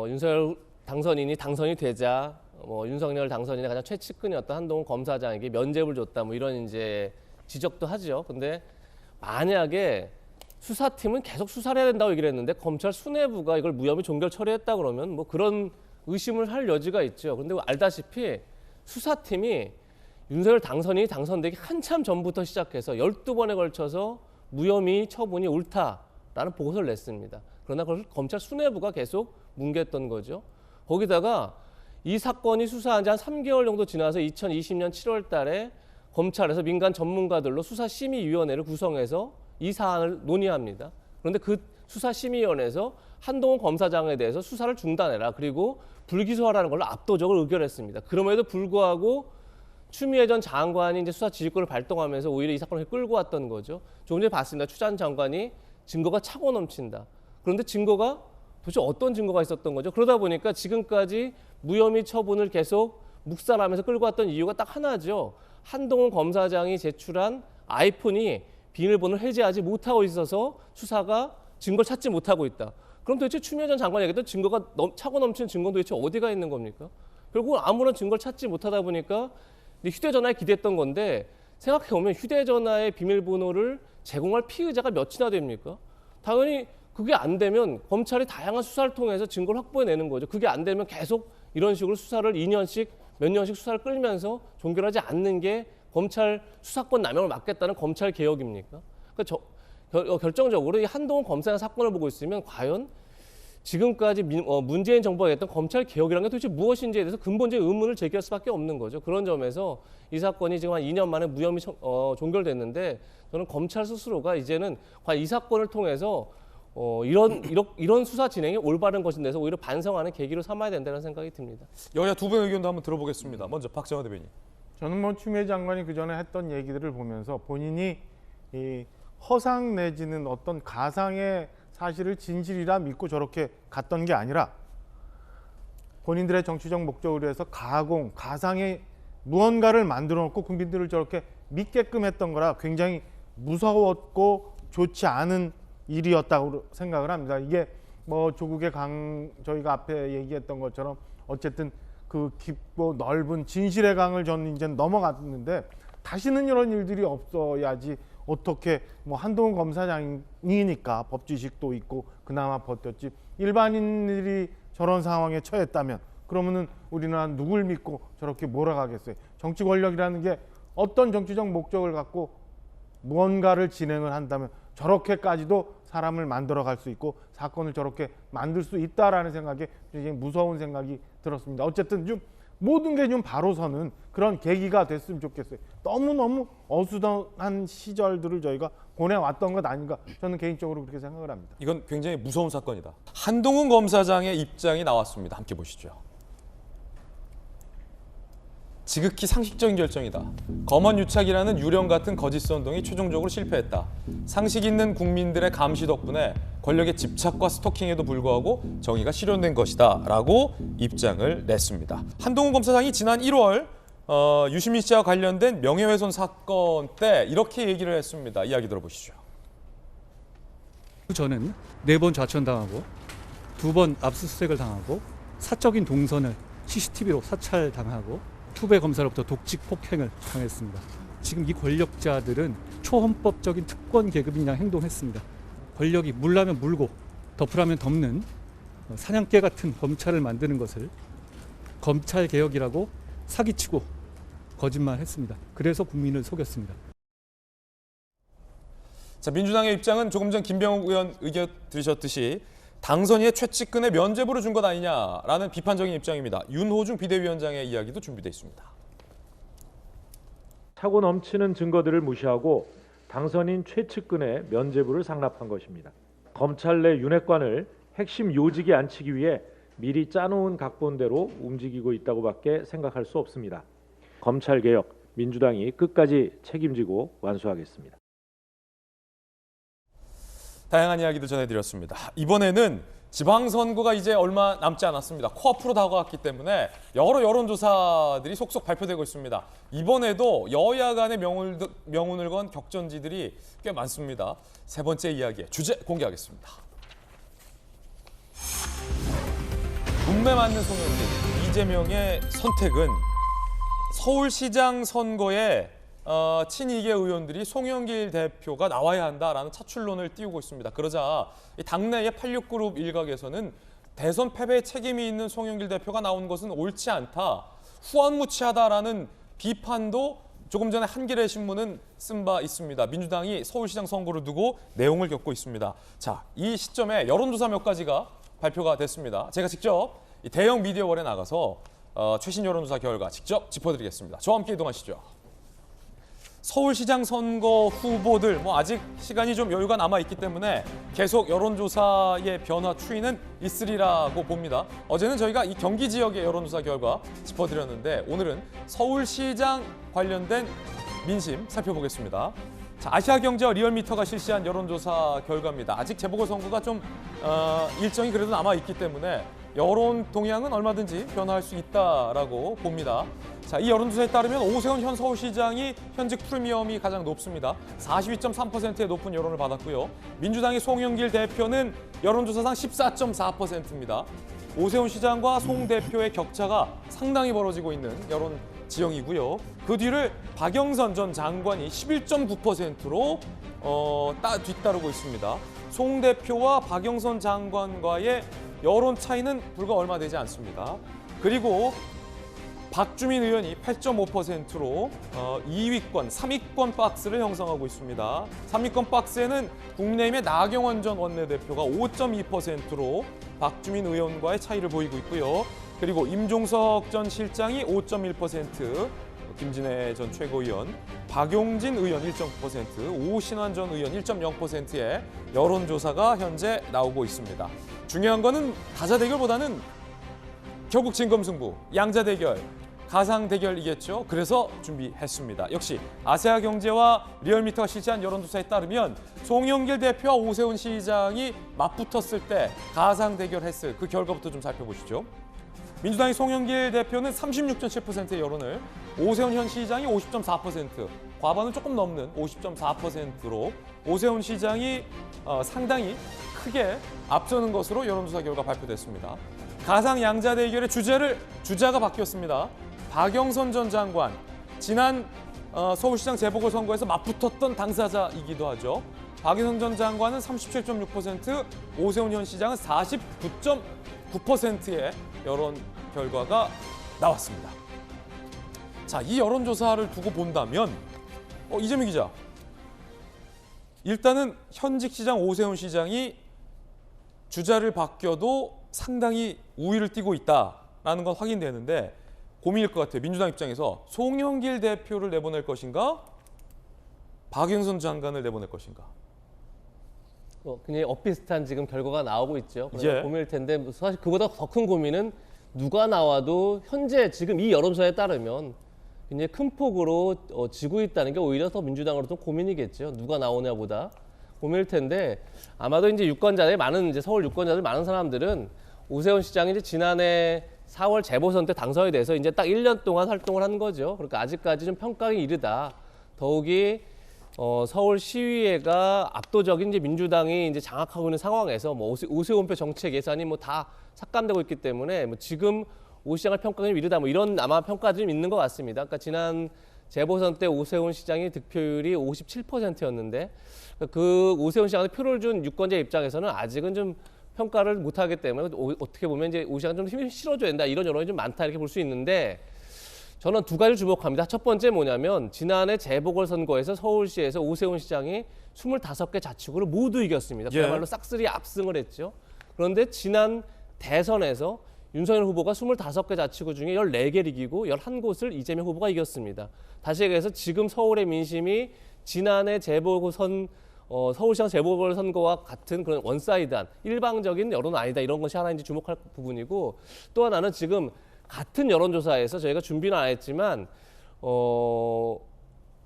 윤석열 당선인이 당선이 되자 윤석열 당선인의 가장 최측근이었던 한동훈 검사장에게 면죄부를 줬다 뭐 이런 이제 지적도 하죠. 근데 만약에 수사팀은 계속 수사를 해야 된다고 얘기를 했는데 검찰 수뇌부가 이걸 무혐의 종결 처리했다 그러면 뭐 그런 의심을 할 여지가 있죠. 그런데 알다시피 수사팀이 윤석열 당선인이 당선되기 한참 전부터 시작해서 12번에 걸쳐서 무혐의 처분이 옳다라는 보고서를 냈습니다. 그러나 그걸 검찰 수뇌부가 계속 뭉갰던 거죠. 거기다가 이 사건이 수사한 지 한 3개월 정도 지나서 2020년 7월 달에 검찰에서 민간 전문가들로 수사심의위원회를 구성해서 이 사안을 논의합니다. 그런데 그 수사심의위원회에서 한동훈 검사장에 대해서 수사를 중단해라. 그리고 불기소하라는 걸로 압도적으로 의결했습니다. 그럼에도 불구하고 추미애 전 장관이 이제 수사 지휘권을 발동하면서 오히려 이 사건을 끌고 왔던 거죠. 조금 전에 봤습니다. 추 전 장관이 증거가 차고 넘친다. 그런데 증거가 도대체 어떤 증거가 있었던 거죠? 그러다 보니까 지금까지 무혐의 처분을 계속 묵살하면서 끌고 왔던 이유가 딱 하나죠. 한동훈 검사장이 제출한 아이폰이 비밀번호를 해제하지 못하고 있어서 수사가 증거를 찾지 못하고 있다. 그럼 도대체 추미애 전 장관이 얘기했던 증거가 차고 넘치는 증거는 도대체 어디가 있는 겁니까? 결국은 아무런 증거를 찾지 못하다 보니까 휴대전화에 기대했던 건데 생각해보면 휴대전화의 비밀번호를 제공할 피의자가 몇이나 됩니까? 당연히 그게 안 되면 검찰이 다양한 수사를 통해서 증거를 확보해내는 거죠. 그게 안 되면 계속 이런 식으로 수사를 2년씩 몇 년씩 수사를 끌면서 종결하지 않는 게 검찰 수사권 남용을 막겠다는 검찰 개혁입니까? 그러니까 결정적으로 이 한동훈 검사의 사건을 보고 있으면 과연 지금까지 문재인 정부가 했던 검찰 개혁이라는 게 도대체 무엇인지에 대해서 근본적인 의문을 제기할 수밖에 없는 거죠. 그런 점에서 이 사건이 지금 한 2년 만에 무혐의 종결됐는데 저는 검찰 스스로가 이제는 과연 이 사건을 통해서 이런 수사 진행이 올바른 것인데 서 오히려 반성하는 계기로 삼아야 된다는 생각이 듭니다. 여야 두 분의 의견도 한번 들어보겠습니다. 먼저 박정화 대변인. 저는 뭐 추미애 장관이 그 전에 했던 얘기들을 보면서 본인이 이 허상 내지는 어떤 가상의 사실을 진실이라 믿고 저렇게 갔던 게 아니라 본인들의 정치적 목적으로 해서 가상의 무언가를 만들어 놓고 국민들을 저렇게 믿게끔 했던 거라 굉장히 무서웠고 좋지 않은 일이었다고 생각을 합니다. 이게 뭐 조국의 저희가 앞에 얘기했던 것처럼 어쨌든 그 깊고 넓은 진실의 강을 저는 이제 넘어갔는데 다시는 이런 일들이 없어야지 어떻게 뭐 한동훈 검사장이니까 법지식도 있고 그나마 버텼지 일반인들이 저런 상황에 처했다면 그러면은 우리나라 누굴 믿고 저렇게 몰아가겠어요. 정치 권력이라는 게 어떤 정치적 목적을 갖고 무언가를 진행을 한다면 저렇게까지도 사람을 만들어 갈 수 있고 사건을 저렇게 만들 수 있다라는 생각에 굉장히 무서운 생각이 들었습니다. 어쨌든 좀 모든 게 좀 바로 서는 그런 계기가 됐으면 좋겠어요. 너무너무 어수선한 시절들을 저희가 보내왔던 것 아닌가 저는 개인적으로 그렇게 생각을 합니다. 이건 굉장히 무서운 사건이다. 한동훈 검사장의 입장이 나왔습니다. 함께 보시죠. 지극히 상식적인 결정이다. 검언유착이라는 유령 같은 거짓 선동이 최종적으로 실패했다. 상식 있는 국민들의 감시 덕분에 권력의 집착과 스토킹에도 불구하고 정의가 실현된 것이다 라고 입장을 냈습니다. 한동훈 검사장이 지난 1월 유시민 씨와 관련된 명예훼손 사건 때 이렇게 얘기를 했습니다. 이야기 들어보시죠. 저는 4번 좌천당하고 2번 압수수색을 당하고 사적인 동선을 CCTV로 사찰당하고 투배 검사로부터 독직 폭행을 당했습니다. 지금 이 권력자들은 초헌법적인 특권 계급이냐 행동했습니다. 권력이 물라면 물고 덮으라면 덮는 사냥개 같은 검찰을 만드는 것을 검찰 개혁이라고 사기치고 거짓말했습니다. 그래서 국민을 속였습니다. 자, 민주당의 입장은 조금 전 김병욱 의원 의견 들으셨듯이 당선인의 최측근의 면죄부를 준 것 아니냐라는 비판적인 입장입니다. 윤호중 비대위원장의 이야기도 준비되어 있습니다. 차고 넘치는 증거들을 무시하고 당선인 최측근의 면죄부를 상납한 것입니다. 검찰 내 윤핵관을 핵심 요직에 앉히기 위해 미리 짜놓은 각본대로 움직이고 있다고밖에 생각할 수 없습니다. 검찰개혁, 민주당이 끝까지 책임지고 완수하겠습니다. 다양한 이야기들 전해드렸습니다. 이번에는 지방선거가 이제 얼마 남지 않았습니다. 코앞으로 다가왔기 때문에 여러 여론조사들이 속속 발표되고 있습니다. 이번에도 여야 간의 명운을 건 격전지들이 꽤 많습니다. 세 번째 이야기의 주제 공개하겠습니다. 눈매 맞는 송영길, 이재명의 선택은 서울시장 선거에 친이계 의원들이 송영길 대표가 나와야 한다라는 차출론을 띄우고 있습니다. 그러자 당내의 86그룹 일각에서는 대선 패배에 책임이 있는 송영길 대표가 나온 것은 옳지 않다, 후안무치하다라는 비판도 조금 전에 한겨레 신문은 쓴 바 있습니다. 민주당이 서울시장 선거를 두고 내용을 겪고 있습니다. 자, 이 시점에 여론조사 몇 가지가 발표가 됐습니다. 제가 직접 이 대형 미디어월에 나가서 최신 여론조사 결과 직접 짚어드리겠습니다. 저와 함께 이동하시죠. 서울시장 선거 후보들 아직 시간이 좀 여유가 남아 있기 때문에 계속 여론조사의 변화 추이는 있으리라고 봅니다. 어제는 저희가 이 경기 지역의 여론조사 결과 짚어드렸는데 오늘은 서울시장 관련된 민심 살펴보겠습니다. 자, 아시아경제와 리얼미터가 실시한 여론조사 결과입니다. 아직 재보궐선거가 좀 일정이 그래도 남아 있기 때문에 여론 동향은 얼마든지 변화할 수 있다라고 봅니다. 자, 이 여론조사에 따르면 오세훈 현 서울시장이 현직 프리미엄이 가장 높습니다. 42.3%의 높은 여론을 받았고요. 민주당의 송영길 대표는 여론조사상 14.4%입니다. 오세훈 시장과 송 대표의 격차가 상당히 벌어지고 있는 여론 지형이고요. 그 뒤를 박영선 전 장관이 11.9%로 뒤따르고 있습니다. 송 대표와 박영선 장관과의 여론 차이는 불과 얼마 되지 않습니다. 그리고 박주민 의원이 8.5%로 2위권, 3위권 박스를 형성하고 있습니다. 3위권 박스에는 국민의힘의 나경원 전 원내대표가 5.2%로 박주민 의원과의 차이를 보이고 있고요. 그리고 임종석 전 실장이 5.1%, 김진애 전 최고위원, 박용진 의원 1.9%, 오신환 전 의원 1.0%의 여론조사가 현재 나오고 있습니다. 중요한 거는 다자 대결보다는 결국 진검승부, 양자 대결, 가상 대결이겠죠. 그래서 준비했습니다. 역시 아세아경제와 리얼미터가 실시한 여론조사에 따르면 송영길 대표와 오세훈 시장이 맞붙었을 때 가상 대결했을 그 결과부터 좀 살펴보시죠. 민주당의 송영길 대표는 36.7%의 여론을, 오세훈 현 시장이 50.4%, 과반을 조금 넘는 50.4%로 오세훈 시장이 상당히 크게 앞서는 것으로 여론조사 결과 발표됐습니다. 가상 양자 대결의 주자가 바뀌었습니다. 박영선 전 장관, 지난 서울시장 재보궐선거에서 맞붙었던 당사자이기도 하죠. 박영선 전 장관은 37.6%, 오세훈 현 시장은 49.9%의 여론 결과가 나왔습니다. 자, 이 여론조사를 두고 본다면 이재명 기자, 일단은 현직 시장 오세훈 시장이 주자를 바뀌어도 상당히 우위를 띠고 있다라는 건 확인되는데 고민일 것 같아요. 민주당 입장에서 송영길 대표를 내보낼 것인가, 박영선 장관을 내보낼 것인가. 굉장히 엇비슷한 지금 결과가 나오고 있죠. 예. 고민일 텐데 사실 그보다 더 큰 고민은 누가 나와도 현재 지금 이 여론조사에 따르면 굉장히 큰 폭으로 지고 있다는 게 오히려 더 민주당으로 좀 고민이겠죠. 누가 나오냐보다 고민일 텐데 아마도 이제 유권자들 많은 이제 서울 유권자들 많은 사람들은 오세훈 시장이 이제 지난해 4월 재보선 때 당선이 돼서 이제 딱 1년 동안 활동을 한 거죠. 그러니까 아직까지 좀 평가하기 이르다. 더욱이 서울 시의회가 압도적인 이제 민주당이 이제 장악하고 있는 상황에서 뭐 오세훈표 정책 예산이 뭐 다 삭감되고 있기 때문에 뭐 지금 오 시장을 평가하기 이르다. 뭐 이런 아마 평가들이 좀 있는 것 같습니다. 그러니까 지난 재보선 때 오세훈 시장이 득표율이 57%였는데 그 오세훈 시장한테 표를 준 유권자 입장에서는 아직은 좀 평가를 못하기 때문에 어떻게 보면 이제 오 시장 좀 힘을 실어줘야 된다 이런 여론이 좀 많다 이렇게 볼 수 있는데 저는 두 가지를 주목합니다. 첫 번째 뭐냐면 지난해 재보궐선거에서 서울시에서 오세훈 시장이 25개 자치구를 모두 이겼습니다. 그야말로 싹쓸이 압승을 했죠. 그런데 지난 대선에서 윤석열 후보가 25개 자치구 중에 14개를 이기고 11곳을 이재명 후보가 이겼습니다. 다시 얘기해서 지금 서울의 민심이 지난해 서울시장 재보궐선거와 같은 그런 원사이드한 일방적인 여론은 아니다. 이런 것이 하나 이제 주목할 부분이고 또 하나는 지금 같은 여론조사에서 저희가 준비는 안 했지만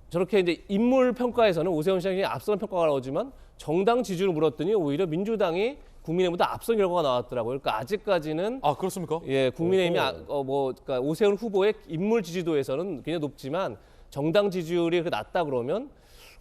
저렇게 이제 인물 평가에서는 오세훈 시장이 앞서는 평가가 나오지만 정당 지지율을 물었더니 오히려 민주당이 국민의힘보다 앞선 결과가 나왔더라고요. 그러니까 아직까지는 그렇습니까? 예, 국민의힘이 그러니까 오세훈 후보의 인물 지지도에서는 굉장히 높지만 정당 지지율이 낮다 그러면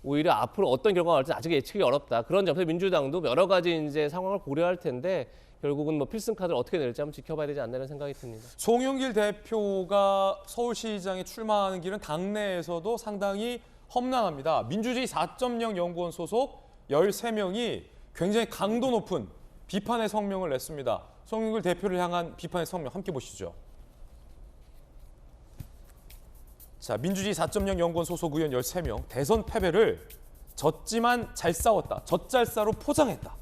오히려 앞으로 어떤 결과가 나올지 아직 예측이 어렵다. 그런 점에서 민주당도 여러 가지 이제 상황을 고려할 텐데 결국은 뭐 필승 카드를 어떻게 낼지 한번 지켜봐야 되지 않나라는 생각이 듭니다. 송영길 대표가 서울시장에 출마하는 길은 당내에서도 상당히 험난합니다. 민주주의 4.0 연구원 소속 13명이 굉장히 강도 높은 비판의 성명을 냈습니다. 송영길 대표를 향한 비판의 성명 함께 보시죠. 자, 민주주의 4.0 연구원 소속 의원 13명, 대선 패배를 졌지만 잘 싸웠다, 젖잘싸로 포장했다.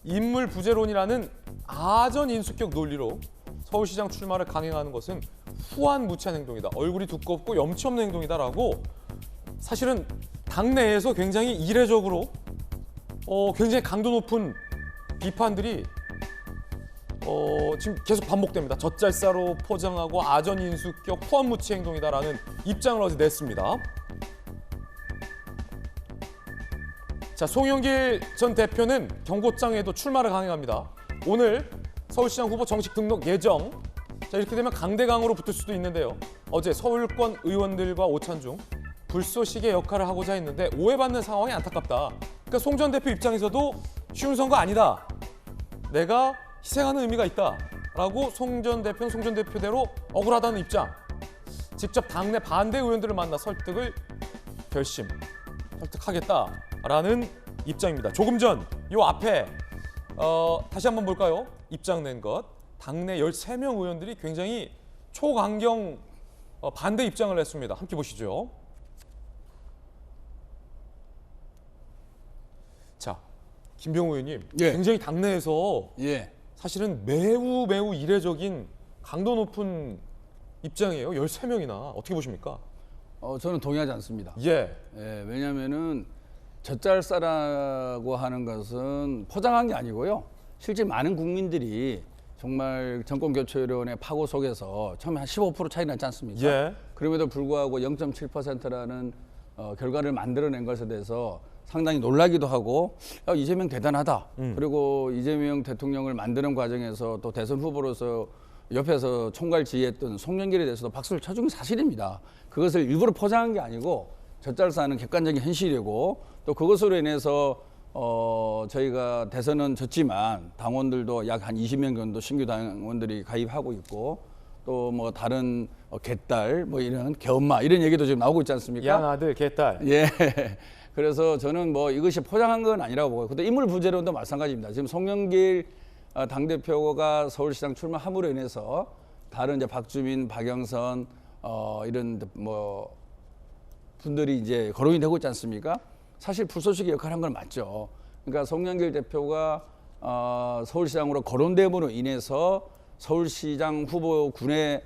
인물 부재론이라는 아전인수격 논리로 서울시장 출마를 강행하는 것은 후한무치한 행동이다. 얼굴이 두껍고 염치 없는 행동이다라고 사실은 당내에서 굉장히 이례적으로 굉장히 강도 높은 비판들이 지금 계속 반복됩니다. 젖잘싸로 포장하고 아전인수격 후한무치 행동이다라는 입장을 어제 냈습니다. 자, 송영길 전 대표는 경고장에도 출마를 강행합니다. 오늘 서울시장 후보 정식 등록 예정. 자, 이렇게 되면 강대강으로 붙을 수도 있는데요. 어제 서울권 의원들과 오찬 중 불쏘시개 역할을 하고자 했는데 오해받는 상황이 안타깝다. 그러니까 송 전 대표 입장에서도 쉬운 선거 아니다. 내가 희생하는 의미가 있다. 라고 송 전 대표는 송 전 대표대로 억울하다는 입장. 직접 당내 반대 의원들을 만나 설득하겠다라는 입장입니다. 조금 전 이 앞에 다시 한번 볼까요? 입장 낸 것. 당내 13명 의원들이 굉장히 초강경 반대 입장을 냈습니다. 함께 보시죠. 자, 김병우 의원님, 예. 굉장히 당내에서 예. 사실은 매우 이례적인 강도 높은 입장이에요. 13명이나. 어떻게 보십니까? 저는 동의하지 않습니다. 예. 예, 왜냐하면은 젖잘싸라고 하는 것은 포장한 게 아니고요. 실제 많은 국민들이 정말 정권교체론의 파고 속에서 처음에 한 15% 차이 났지 않습니까? 예. 그럼에도 불구하고 0.7%라는 결과를 만들어낸 것에 대해서 상당히 놀라기도 하고 이재명 대단하다. 그리고 이재명 대통령을 만드는 과정에서 또 대선 후보로서 옆에서 총괄 지휘했던 송영길에 대해서도 박수를 쳐준 게 사실입니다. 그것을 일부러 포장한 게 아니고 젖잘싸는 객관적인 현실이고 또 그것으로 인해서 저희가 대선은 졌지만 당원들도 약 한 20명 정도 신규 당원들이 가입하고 있고 또 뭐 다른 개딸 뭐 이런 개엄마 이런 얘기도 지금 나오고 있지 않습니까? 양아들, 개딸. 예. 그래서 저는 뭐 이것이 포장한 건 아니라고 보고요. 근데 인물 부재론도 마찬가지입니다. 지금 송영길 당대표가 서울시장 출마함으로 인해서 다른 이제 박주민, 박영선 이런 뭐 분들이 이제 거론이 되고 있지 않습니까? 사실 불쏘시개 역할을 한 건 맞죠. 그러니까 송영길 대표가 서울시장으로 거론됨으로 인해서 서울시장 후보군의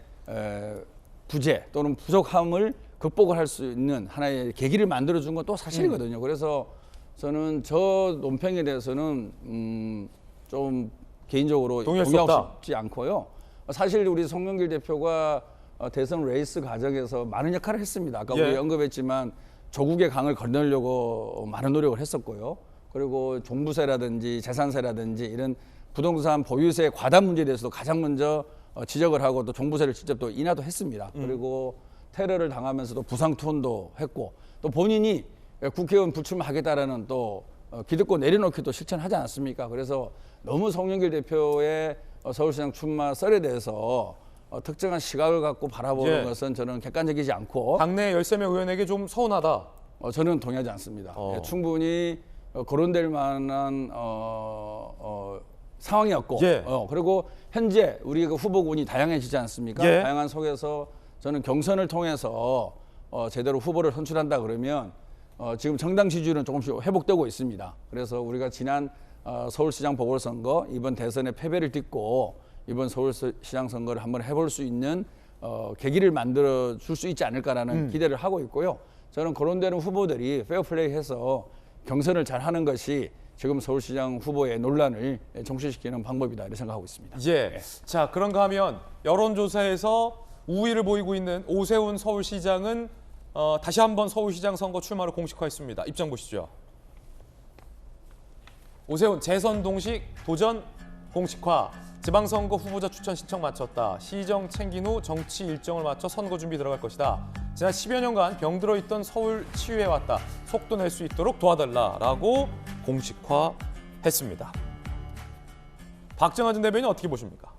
부재 또는 부족함을 극복을 할 수 있는 하나의 계기를 만들어준 건 또 사실이거든요. 그래서 저는 저 논평에 대해서는 좀 개인적으로 동의하고 싶지 않고요. 사실 우리 송영길 대표가 대선 레이스 과정에서 많은 역할을 했습니다. 아까 우리 언급했지만 조국의 강을 건너려고 많은 노력을 했었고요. 그리고 종부세라든지 재산세라든지 이런 부동산 보유세 과다 문제에 대해서도 가장 먼저 지적을 하고 또 종부세를 직접 또 인하도 했습니다. 그리고 테러를 당하면서도 부상투혼도 했고 또 본인이 국회의원 불출마하겠다라는 또 기득권 내려놓기도 실천하지 않았습니까? 그래서 너무 송영길 대표의 서울시장 출마 썰에 대해서 특정한 시각을 갖고 바라보는 것은 저는 객관적이지 않고 당내 13명 의원에게 좀 서운하다. 저는 동의하지 않습니다. 예, 충분히 거론될 만한 상황이었고 그리고 현재 우리 후보군이 다양해지지 않습니까? 다양한 속에서 저는 경선을 통해서 제대로 후보를 선출한다 그러면 지금 정당 지지율은 조금씩 회복되고 있습니다. 그래서 우리가 지난 서울시장 보궐선거 이번 대선의 패배를 딛고 이번 서울시장 선거를 한번 해볼 수 있는 계기를 만들어 줄 수 있지 않을까라는 기대를 하고 있고요. 저는 거론되는 후보들이 페어플레이해서 경선을 잘하는 것이 지금 서울시장 후보의 논란을 정치시키는 방법이다 이렇게 생각하고 있습니다. 예. 자, 그런가 하면 여론조사에서 우위를 보이고 있는 오세훈 서울시장은 다시 한번 서울시장 선거 출마를 공식화했습니다. 입장 보시죠. 오세훈 재선 동식 도전 공식화. 지방선거 후보자 추천 신청 마쳤다. 시정 챙긴 후 정치 일정을 마쳐 선거 준비 들어갈 것이다. 지난 10여 년간 병들어 있던 서울 치유해왔다. 속도 낼 수 있도록 도와달라라고 공식화했습니다. 박정하 전 대변인 어떻게 보십니까?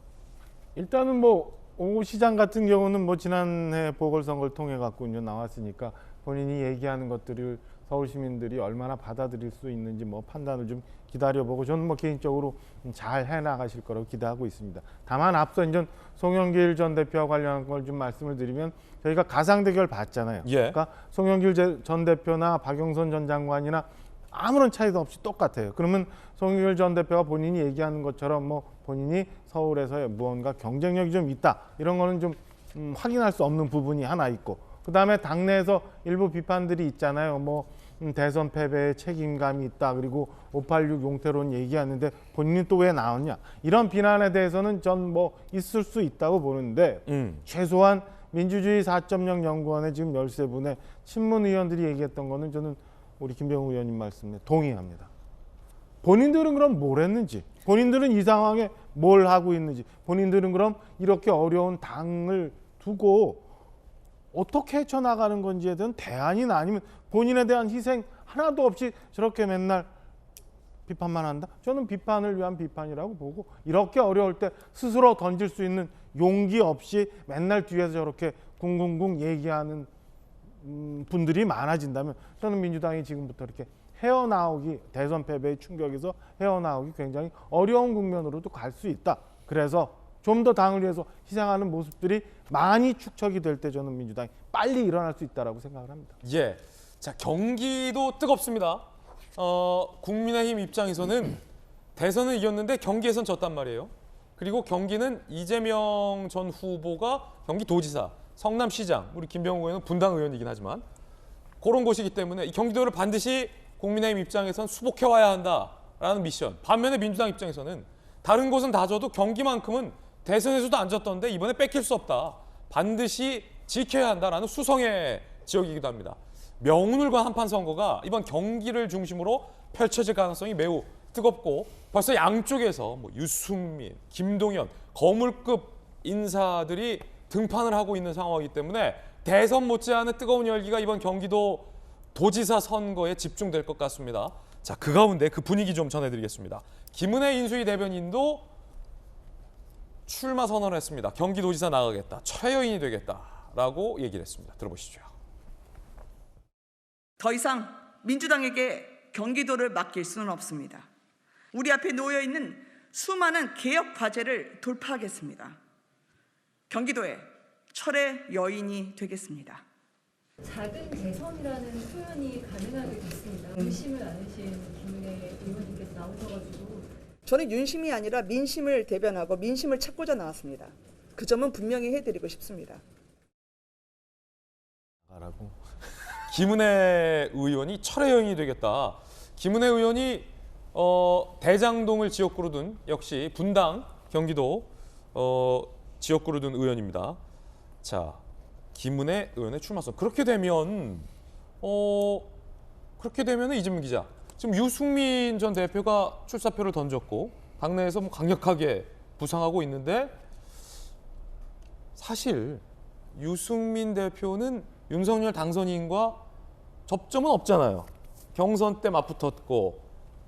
일단은 뭐 오 시장 같은 경우는 뭐 지난해 보궐선거를 통해 갖고 이제 나왔으니까 본인이 얘기하는 것들을 서울 시민들이 얼마나 받아들일 수 있는지 뭐 판단을 좀 기다려보고 저는 뭐 개인적으로 잘 해나가실 거라고 기대하고 있습니다. 다만 앞서 이제 송영길 전 대표와 관련한 걸 좀 말씀을 드리면 저희가 가상 대결 봤잖아요. 그러니까 송영길 전 대표나 박영선 전 장관이나 아무런 차이도 없이 똑같아요. 그러면 송영길 전 대표가 본인이 얘기하는 것처럼 뭐 본인이 서울에서의 무언가 경쟁력이 좀 있다 이런 거는 좀 확인할 수 없는 부분이 하나 있고 그다음에 당내에서 일부 비판들이 있잖아요. 뭐 대선 패배에 책임감이 있다. 그리고 586 용태론 얘기하는데 본인이 또 왜 나왔냐. 이런 비난에 대해서는 전 뭐 있을 수 있다고 보는데 최소한 민주주의 4.0 연구원의 지금 13분의 친문 의원들이 얘기했던 거는 저는 우리 김병우 의원님 말씀에 동의합니다. 본인들은 그럼 뭘 했는지, 본인들은 이 상황에 뭘 하고 있는지, 본인들은 그럼 이렇게 어려운 당을 두고 어떻게 헤쳐나가는 건지에 대한 대안이나 아니면 본인에 대한 희생 하나도 없이 저렇게 맨날 비판만 한다? 저는 비판을 위한 비판이라고 보고, 이렇게 어려울 때 스스로 던질 수 있는 용기 없이 맨날 뒤에서 저렇게 궁궁궁 얘기하는 분들이 많아진다면 저는 민주당이 지금부터 이렇게 헤어나오기, 대선 패배의 충격에서 헤어나오기 굉장히 어려운 국면으로도 갈 수 있다. 그래서 좀 더 당을 위해서 희생하는 모습들이 많이 축적이 될 때 저는 민주당이 빨리 일어날 수 있다라고 생각을 합니다. 예. 자, 경기도 뜨겁습니다. 국민의힘 입장에서는 대선은 이겼는데 경기에선 졌단 말이에요. 그리고 경기는 이재명 전 후보가 경기도지사, 성남시장, 우리 김병욱 의원은 분당 의원이긴 하지만 그런 곳이기 때문에 이 경기도를 반드시 국민의힘 입장에선 수복해와야 한다라는 미션. 반면에 민주당 입장에서는 다른 곳은 다 져도 경기만큼은 대선에서도 안 졌던데 이번에 뺏길 수 없다. 반드시 지켜야 한다라는 수성의 지역이기도 합니다. 명운을 관 한판 선거가 이번 경기를 중심으로 펼쳐질 가능성이 매우 뜨겁고 벌써 양쪽에서 뭐 유승민, 김동연, 거물급 인사들이 등판을 하고 있는 상황이기 때문에 대선 못지않은 뜨거운 열기가 이번 경기도 도지사 선거에 집중될 것 같습니다. 자, 그 가운데 그 분위기 좀 전해드리겠습니다. 김은혜 인수위 대변인도 출마 선언을 했습니다. 경기도지사 나가겠다, 철회여인이 되겠다라고 얘기를 했습니다. 들어보시죠. 더 이상 민주당에게 경기도를 맡길 수는 없습니다. 우리 앞에 놓여 있는 수많은 개혁 과제를 돌파하겠습니다. 경기도의 철의 여인이 되겠습니다. 작은 개선이라는 표현이 가능하게 됐습니다. 의심을 않으신 김은혜 의원님께서 나오셔가지고 저는 윤심이 아니라 민심을 대변하고 민심을 찾고자 나왔습니다. 그 점은 분명히 해드리고 싶습니다. 김은혜 의원이 철의 여인이 되겠다. 김은혜 의원이 대장동을 지역구로 둔 역시 분당 경기도 지역구로 둔 의원입니다. 자, 김은혜 의원의 출마선. 그렇게 되면 이재명 기자, 지금 유승민 전 대표가 출사표를 던졌고 당내에서 뭐 강력하게 부상하고 있는데 사실 유승민 대표는 윤석열 당선인과 접점은 없잖아요. 경선 때 맞붙었고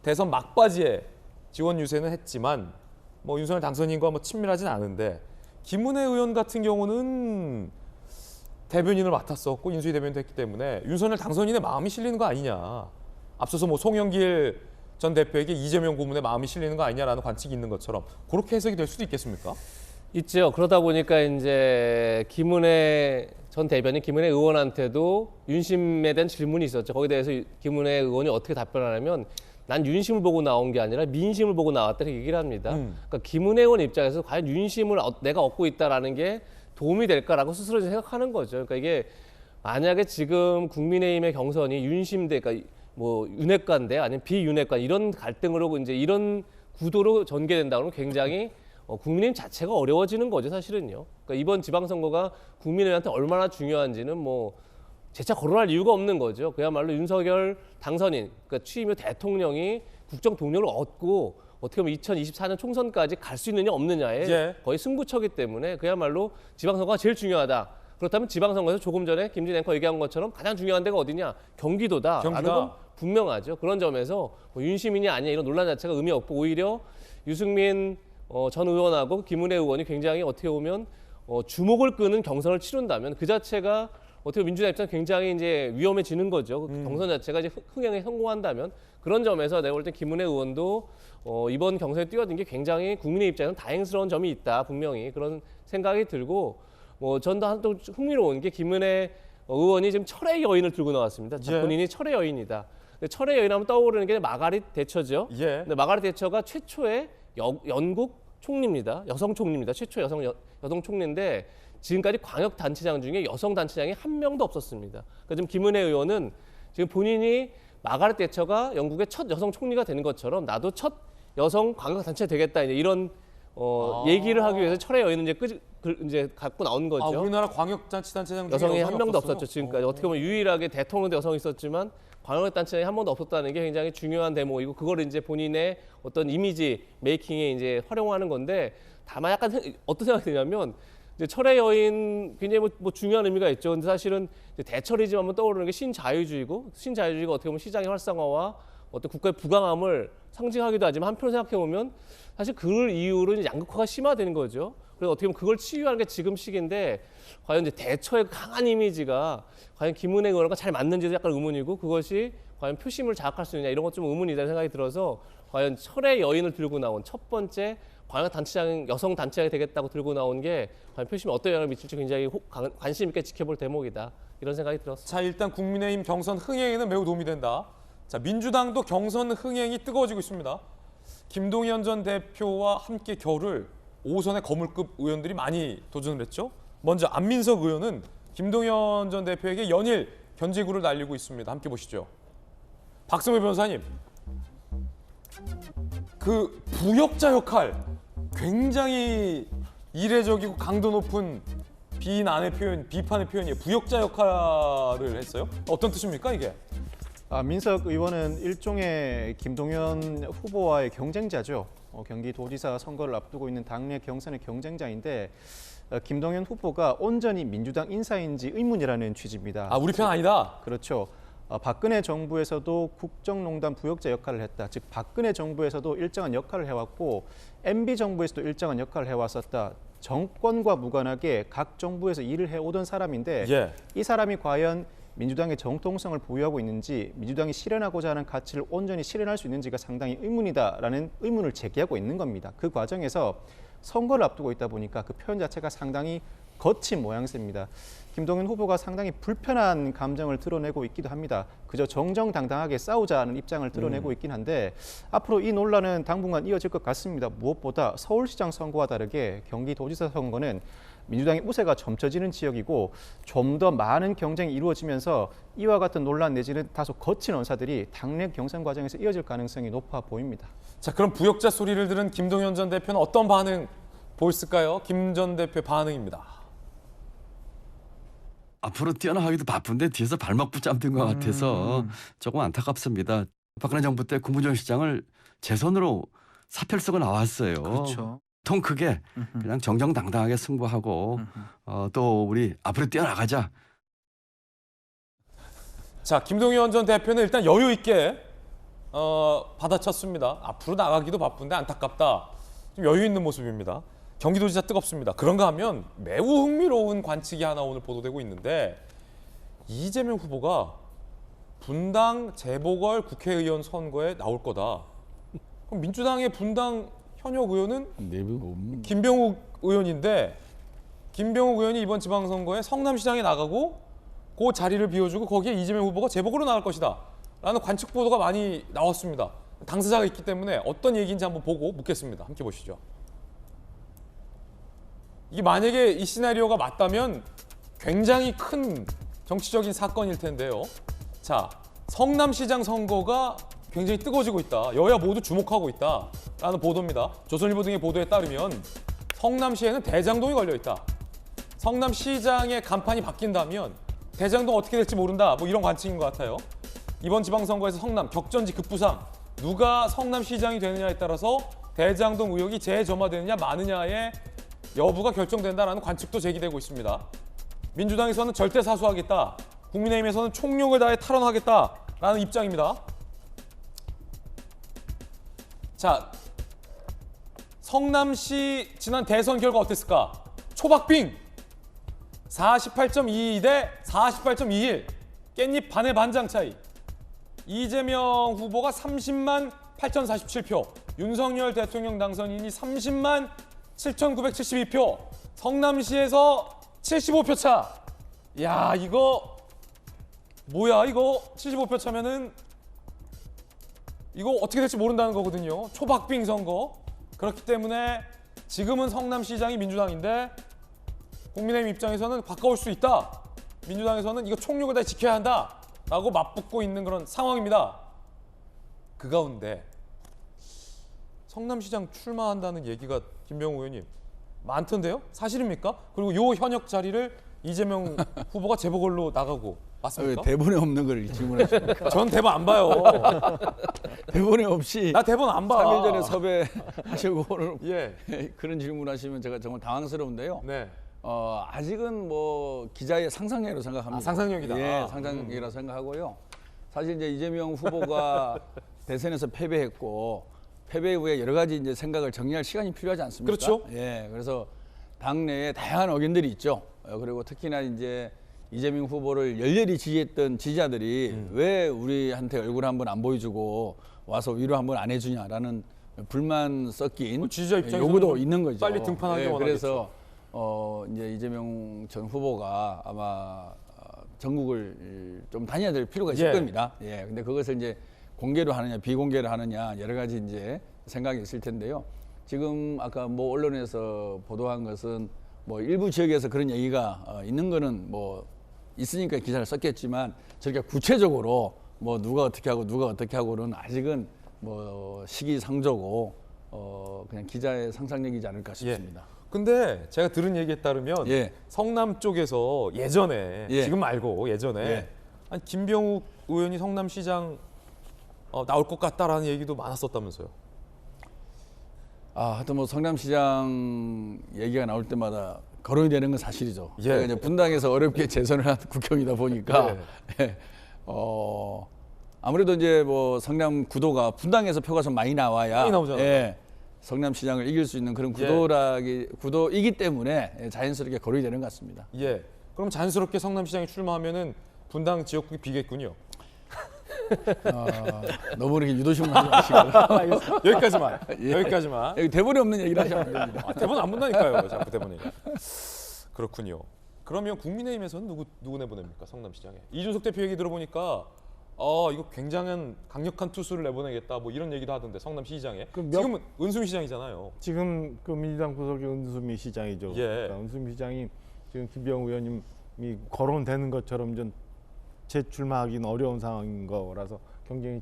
대선 막바지에 지원 유세는 했지만 뭐 윤석열 당선인과 뭐 친밀하진 않은데 김은혜 의원 같은 경우는 대변인을 맡았었고 인수위 대변인도 했기 때문에 윤석열 당선인의 마음이 실리는 거 아니냐. 앞서서 뭐 송영길 전 대표에게 이재명 고문의 마음이 실리는 거 아니냐라는 관측이 있는 것처럼 그렇게 해석이 될 수도 있겠습니까? 있죠. 그러다 보니까 이제 김은혜 전 대변인, 김은혜 의원한테도 윤심에 대한 질문이 있었죠. 거기에 대해서 김은혜 의원이 어떻게 답변하냐면 난 윤심을 보고 나온 게 아니라 민심을 보고 나왔다는 얘기를 합니다. 그러니까 김은혜 의원 입장에서 과연 윤심을 내가 얻고 있다라는 게 도움이 될까라고 스스로 생각하는 거죠. 그러니까 이게 만약에 지금 국민의힘의 경선이 윤심대, 그러니까 뭐 윤핵관대 아니면 비윤핵관 이런 갈등으로 이제 이런 구도로 전개된다 그러면 굉장히 국민의힘 자체가 어려워지는 거죠, 사실은요. 그러니까 이번 지방선거가 국민의힘한테 얼마나 중요한지는 뭐 재차 거론할 이유가 없는 거죠. 그야말로 윤석열 당선인, 그러니까 취임 후 대통령이 국정 동력을 얻고 어떻게 보면 2024년 총선까지 갈 수 있느냐 없느냐의 거의 승부처기 때문에 그야말로 지방선거가 제일 중요하다. 그렇다면 지방선거에서 조금 전에 김진 앵커 얘기한 것처럼 가장 중요한 데가 어디냐? 경기도다라는 건 분명하죠. 그런 점에서 뭐 윤심이냐 아니냐 이런 논란 자체가 의미 없고 오히려 유승민 전 의원하고 김은혜 의원이 굉장히 어떻게 보면 주목을 끄는 경선을 치른다면 그 자체가 어떻게 민주당 입장에서 굉장히 이제 위험해지는 거죠. 경선 자체가 이제 흥행에 성공한다면 그런 점에서 내가 볼 때 김은혜 의원도 이번 경선에 뛰어든 게 굉장히 국민의 입장에서는 다행스러운 점이 있다. 분명히 그런 생각이 들고 뭐 전도 또 흥미로운 게 김은혜 의원이 지금 철의 여인을 들고 나왔습니다. 본인이 철의 여인이다. 철의 여인하면 떠오르는 게 마가릿 대처죠. 근데 마가릿 대처가 최초의 영국 총리입니다. 여성 총리입니다. 최초 여성 총리인데 지금까지 광역 단체장 중에 여성 단체장이 한 명도 없었습니다. 그러니까 지금 김은혜 의원은 지금 본인이 마가렛 대처가 영국의 첫 여성 총리가 되는 것처럼 나도 첫 여성 광역 단체 되겠다 이런 얘기를 하기 위해서 철의 여인을 이제 갖고 나온 거죠. 우리나라 광역자치단체장 중에 여성이 한 명도 없었어요? 없었죠. 지금까지 어떻게 보면 유일하게 대통령도 여성이 있었지만 광역단체장이 한 번도 없었다는 게 굉장히 중요한 대목이고 그걸 이제 본인의 어떤 이미지 메이킹에 이제 활용하는 건데 다만 약간 어떤 생각이 드냐면 이제 철의 여인 굉장히 뭐 중요한 의미가 있죠. 근데 사실은 이제 대철이지만 한번 떠오르는 게 신자유주의고 신자유주의가 어떻게 보면 시장의 활성화와 어떤 국가의 부강함을 상징하기도 하지만 한편으로 생각해 보면 사실 그 이유로 이제 양극화가 심화되는 거죠. 그래서 어떻게 보면 그걸 치유하는 게 지금 시기인데 과연 이제 대처의 강한 이미지가 과연 김은혜 의원과 잘 맞는지도 약간 의문이고 그것이 과연 표심을 자극할 수 있느냐 이런 것 좀 의문이라는 생각이 들어서 과연 철의 여인을 들고 나온 첫 번째 광역단체장 여성 단체장이 되겠다고 들고 나온 게 과연 표심에 어떤 영향을 미칠지 굉장히 관심 있게 지켜볼 대목이다 이런 생각이 들었습니다. 자, 일단 국민의힘 경선 흥행에는 매우 도움이 된다. 자, 민주당도 경선 흥행이 뜨거워지고 있습니다. 김동연 전 대표와 함께 겨룰 5선의 거물급 의원들이 많이 도전을 했죠. 먼저 안민석 의원은 김동연 전 대표에게 연일 견제구를 날리고 있습니다. 함께 보시죠. 박성회 변호사님, 그 부역자 역할 굉장히 이례적이고 강도 높은 비난의 표현, 비판의 표현이에요. 부역자 역할을 했어요. 어떤 뜻입니까 이게? 민석 의원은 일종의 김동연 후보와의 경쟁자죠. 경기도지사 선거를 앞두고 있는 당내 경선의 경쟁자인데 김동연 후보가 온전히 민주당 인사인지 의문이라는 취지입니다. 아, 우리 편 아니다. 그렇죠. 박근혜 정부에서도 국정농단 부역자 역할을 했다. 즉 박근혜 정부에서도 일정한 역할을 해왔고 MB 정부에서도 일정한 역할을 해왔었다. 정권과 무관하게 각 정부에서 일을 해오던 사람인데 예. 이 사람이 과연 민주당의 정통성을 보유하고 있는지 민주당이 실현하고자 하는 가치를 온전히 실현할 수 있는지가 상당히 의문이다라는 의문을 제기하고 있는 겁니다. 그 과정에서 선거를 앞두고 있다 보니까 그 표현 자체가 상당히 거친 모양새입니다. 김동연 후보가 상당히 불편한 감정을 드러내고 있기도 합니다. 그저 정정당당하게 싸우자는 입장을 드러내고 있긴 한데 앞으로 이 논란은 당분간 이어질 것 같습니다. 무엇보다 서울시장 선거와 다르게 경기도지사 선거는 민주당의 우세가 점쳐지는 지역이고 좀 더 많은 경쟁이 이루어지면서 이와 같은 논란 내지는 다소 거친 언사들이 당내 경선 과정에서 이어질 가능성이 높아 보입니다. 자, 그럼 부역자 소리를 들은 김동연 전 대표는 어떤 반응 보였을까요? 김 전 대표 반응입니다. 앞으로 뛰어나가기도 바쁜데 뒤에서 발목 붙잡는 것 같아서 조금 안타깝습니다. 박근혜 정부 때 국무전 시장을 제 손으로 사표를 쓰고 나왔어요. 그렇죠. 통 크게 그냥 정정당당하게 승부하고 또 우리 앞으로 뛰어나가자. 자, 김동연 전 대표는 일단 여유 있게 받아쳤습니다. 앞으로 나가기도 바쁜데 안타깝다. 좀 여유 있는 모습입니다. 경기도지사 뜨겁습니다. 그런가 하면 매우 흥미로운 관측이 하나 오늘 보도되고 있는데 이재명 후보가 분당 재보궐 국회의원 선거에 나올 거다. 그럼 민주당의 분당 현역 의원은 김병욱 의원인데 김병욱 의원이 이번 지방선거에 성남시장에 나가고 그 자리를 비워주고 거기에 이재명 후보가 재보궐로 나갈 것이다 라는 관측 보도가 많이 나왔습니다. 당사자가 있기 때문에 어떤 얘기인지 한번 보고 묻겠습니다. 함께 보시죠. 이게 만약에 이 시나리오가 맞다면 굉장히 큰 정치적인 사건일 텐데요. 자, 성남시장 선거가 굉장히 뜨거워지고 있다. 여야 모두 주목하고 있다라는 보도입니다. 조선일보 등의 보도에 따르면 성남시에는 대장동이 걸려 있다. 성남시장의 간판이 바뀐다면 대장동 어떻게 될지 모른다. 뭐 이런 관측인 것 같아요. 이번 지방선거에서 성남 격전지 급부상 누가 성남시장이 되느냐에 따라서 대장동 의혹이 재점화되느냐 마느냐의 여부가 결정된다라는 관측도 제기되고 있습니다. 민주당에서는 절대 사수하겠다. 국민의힘에서는 총력을 다해 탈원하겠다라는 입장입니다. 자, 성남시 지난 대선 결과 어땠을까? 초박빙 48.22 대 48.21 깻잎 반의 반장 차이. 이재명 후보가 30만 8,047표, 윤석열 대통령 당선인이 30만 7,972표, 성남시에서 75표 차. 야, 이거 뭐야? 이거 75표 차면은 이거 어떻게 될지 모른다는 거거든요. 초박빙 선거. 그렇기 때문에 지금은 성남시장이 민주당인데 국민의힘 입장에서는 바꿔올 수 있다. 민주당에서는 이거 총력을 다 지켜야 한다라고 맞붙고 있는 그런 상황입니다. 그 가운데 성남시장 출마한다는 얘기가 김병욱 의원님 많던데요? 사실입니까? 그리고 요 현역 자리를 이재명 후보가 재보궐로 나가고 맞습니까? 대본에 없는 걸 질문하십니까? 전 대본 안 봐요. 대본에 없이 나 대본 안 봐. 3일 전에 섭외하시고 오늘 예. 그런 질문하시면 제가 정말 당황스러운데요. 네. 아직은 뭐 기자의 상상력이라고 생각합니다. 아, 상상력이다. 예, 상상력이라고 생각하고요. 사실 이제 이재명 후보가 대선에서 패배했고 패배 후에 여러 가지 이제 생각을 정리할 시간이 필요하지 않습니까? 그렇죠. 예, 그래서 당내에 다양한 의견들이 있죠. 그리고 특히나 이제 이재명 후보를 열렬히 지지했던 지지자들이 왜 우리한테 얼굴 한번 안 보여주고 와서 위로 한번 안 해주냐라는 불만 섞인 지지자 입장에서는 요구도 있는 거죠. 빨리 등판하기 원하겠죠. 그래서 이제 이재명 전 후보가 아마 전국을 좀 다녀야 될 필요가 있을 겁니다. 예, 근데 그것을 이제 공개로 하느냐 비공개로 하느냐 여러 가지 이제 생각이 있을 텐데요. 지금 아까 뭐 언론에서 보도한 것은 뭐 일부 지역에서 그런 얘기가 있는 거는 뭐 있으니까 기사를 썼겠지만 저렇게 구체적으로 뭐 누가 어떻게 하고는 아직은 뭐 시기상조고 그냥 기자의 상상력이지 않을까 싶습니다. 근데 제가 들은 얘기에 따르면 성남 쪽에서 예전에 지금 말고 예전에 한 김병욱 의원이 성남시장 나올 것 같다라는 얘기도 많았었다면서요. 하여튼 뭐 성남시장 얘기가 나올 때마다 거론이 되는 건 사실이죠. 제가 이제 분당에서 어렵게 재선을 한 국회의원이다 보니까 아무래도 이제 뭐 성남 구도가 분당에서 표가 좀 많이 나와야 성남시장을 이길 수 있는 그런 구도이기 때문에 자연스럽게 거론이 되는 것 같습니다. 예. 그럼 자연스럽게 성남시장에 출마하면은 분당 지역국이 비겠군요. 너무 이렇게 유도식으로 하지 마시고 여기까지만. 여기까지만. 여기 대본에 없는 얘기를 하시면 안 됩니다. 대본 안 본다니까요. 자꾸 대본에. 그렇군요. 그러면 국민의힘에서는 누구 내보냅니까? 성남시장에. 이준석 대표 얘기 들어보니까 이거 굉장한 강력한 투수를 내보내겠다 뭐 이런 얘기도 하던데 성남시장에. 지금은 은수미 시장이잖아요. 지금 그 민주당 구석의 은수미 시장이죠. 그러니까 은수미 시장이 지금 김병욱 의원님이 거론되는 것처럼 좀 재출마하기는 어려운 상황인 거라서 경쟁이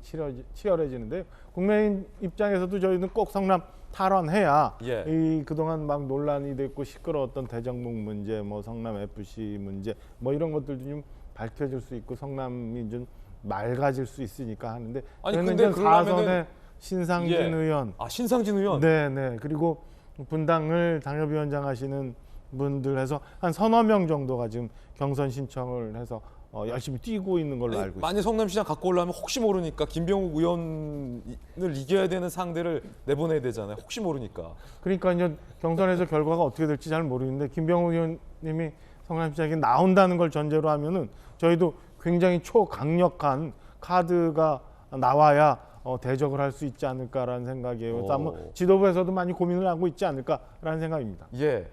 치열해지는데 국민의힘 입장에서도 저희는 꼭 성남 탈환해야 이 그동안 막 논란이 됐고 시끄러웠던 대정동 문제, 뭐 성남 FC 문제, 뭐 이런 것들도 좀 밝혀질 수 있고 성남이 좀 맑아질 수 있으니까 하는데 근데 4선의 신상진 의원, 신상진 의원, 네, 그리고 분당을 당협위원장 하시는 분들 해서 한 서너 명 정도가 지금 경선 신청을 해서 열심히 뛰고 있는 걸로 알고 있습니다. 만약 성남시장 갖고 올라면 혹시 모르니까 김병욱 의원을 이겨야 되는 상대를 내보내야 되잖아요. 혹시 모르니까. 그러니까 이제 경선에서 결과가 어떻게 될지 잘 모르는데 김병욱 의원님이 성남시장에 나온다는 걸 전제로 하면은 저희도 굉장히 초강력한 카드가 나와야 대적을 할 수 있지 않을까라는 생각이에요. 아마 지도부에서도 많이 고민을 하고 있지 않을까라는 생각입니다. 예.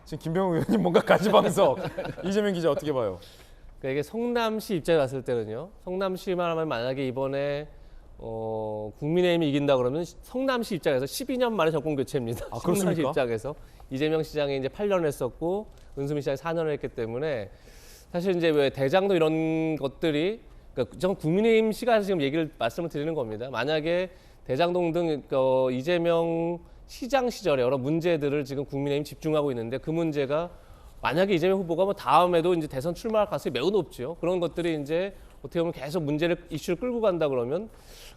지금 김병욱 의원님 뭔가 가지방석. 이재명 기자 어떻게 봐요? 그러니까 이게 성남시 입장에 봤을 때는요. 성남시만 하면 만약에 이번에 국민의힘이 이긴다 그러면 성남시 입장에서 12년 만에 정권 교체입니다. 성남시 입장에서 이재명 시장이 이제 8년 했었고 은수미 시장이 4년을 했기 때문에 사실 이제 왜 대장도 이런 것들이 그러니까 전 국민의힘 시간에서 지금 얘기를 말씀을 드리는 겁니다. 만약에 대장동 등 이재명 시장 시절에 여러 문제들을 지금 국민의힘 집중하고 있는데 그 문제가 만약에 이재명 후보가 뭐 다음에도 이제 대선 출마할 가능성이 매우 높죠. 그런 것들이 이제 어떻게 보면 계속 이슈를 끌고 간다 그러면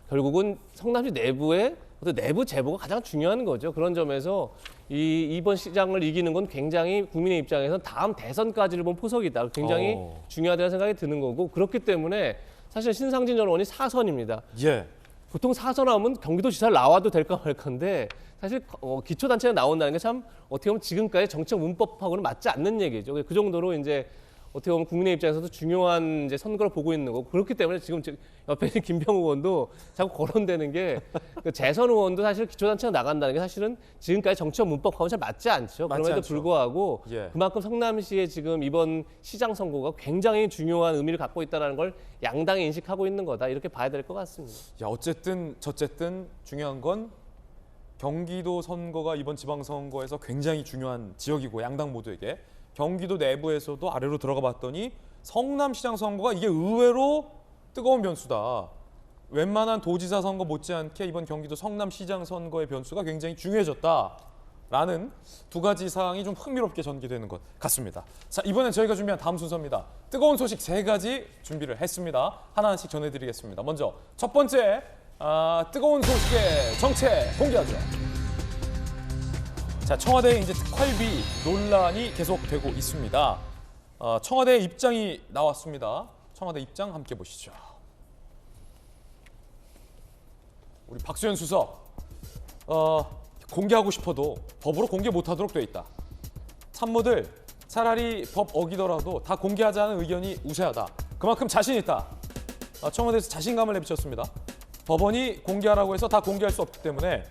결국은 성남시 내부의 어떤 내부 제보가 가장 중요한 거죠. 그런 점에서 이번 시장을 이기는 건 굉장히 국민의 입장에서는 다음 대선까지를 본 포석이다. 굉장히 중요하다는 생각이 드는 거고 그렇기 때문에 사실 신상진 전 의원이 4선입니다. 보통 4선 하면 경기도지사를 나와도 될까 말까인데 사실 기초단체가 나온다는 게 참 어떻게 보면 지금까지 정책 문법하고는 맞지 않는 얘기죠. 그 정도로 이제 어떻게 보면 국민의 입장에서도 중요한 이제 선거를 보고 있는 거고 그렇기 때문에 지금 옆에 있는 김병욱 의원도 자꾸 거론되는 게 재선 의원도 사실 기초단체가 나간다는 게 사실은 지금까지 정치적 문법하고는 잘 맞지 않죠. 그럼에도 불구하고 그만큼 성남시의 지금 이번 시장 선거가 굉장히 중요한 의미를 갖고 있다는 걸 양당이 인식하고 있는 거다 이렇게 봐야 될 것 같습니다. 어쨌든 중요한 건 경기도 선거가 이번 지방선거에서 굉장히 중요한 지역이고 양당 모두에게 경기도 내부에서도 아래로 들어가 봤더니 성남시장 선거가 이게 의외로 뜨거운 변수다. 웬만한 도지사 선거 못지않게 이번 경기도 성남시장 선거의 변수가 굉장히 중요해졌다. 라는 두 가지 사항이 좀 흥미롭게 전개되는 것 같습니다. 자, 이번엔 저희가 준비한 다음 순서입니다. 뜨거운 소식 3가지 준비를 했습니다. 하나씩 전해드리겠습니다. 먼저 첫 번째, 뜨거운 소식의 정체 공개하죠. 자, 청와대의 이제 특활비 논란이 계속되고 있습니다. 청와대의 입장이 나왔습니다. 청와대 입장 함께 보시죠. 우리 박수현 수석, 공개하고 싶어도 법으로 공개 못하도록 돼 있다. 참모들 차라리 법 어기더라도 다 공개하자는 의견이 우세하다. 그만큼 자신 있다. 청와대에서 자신감을 내비쳤습니다. 법원이 공개하라고 해서 다 공개할 수 없기 때문에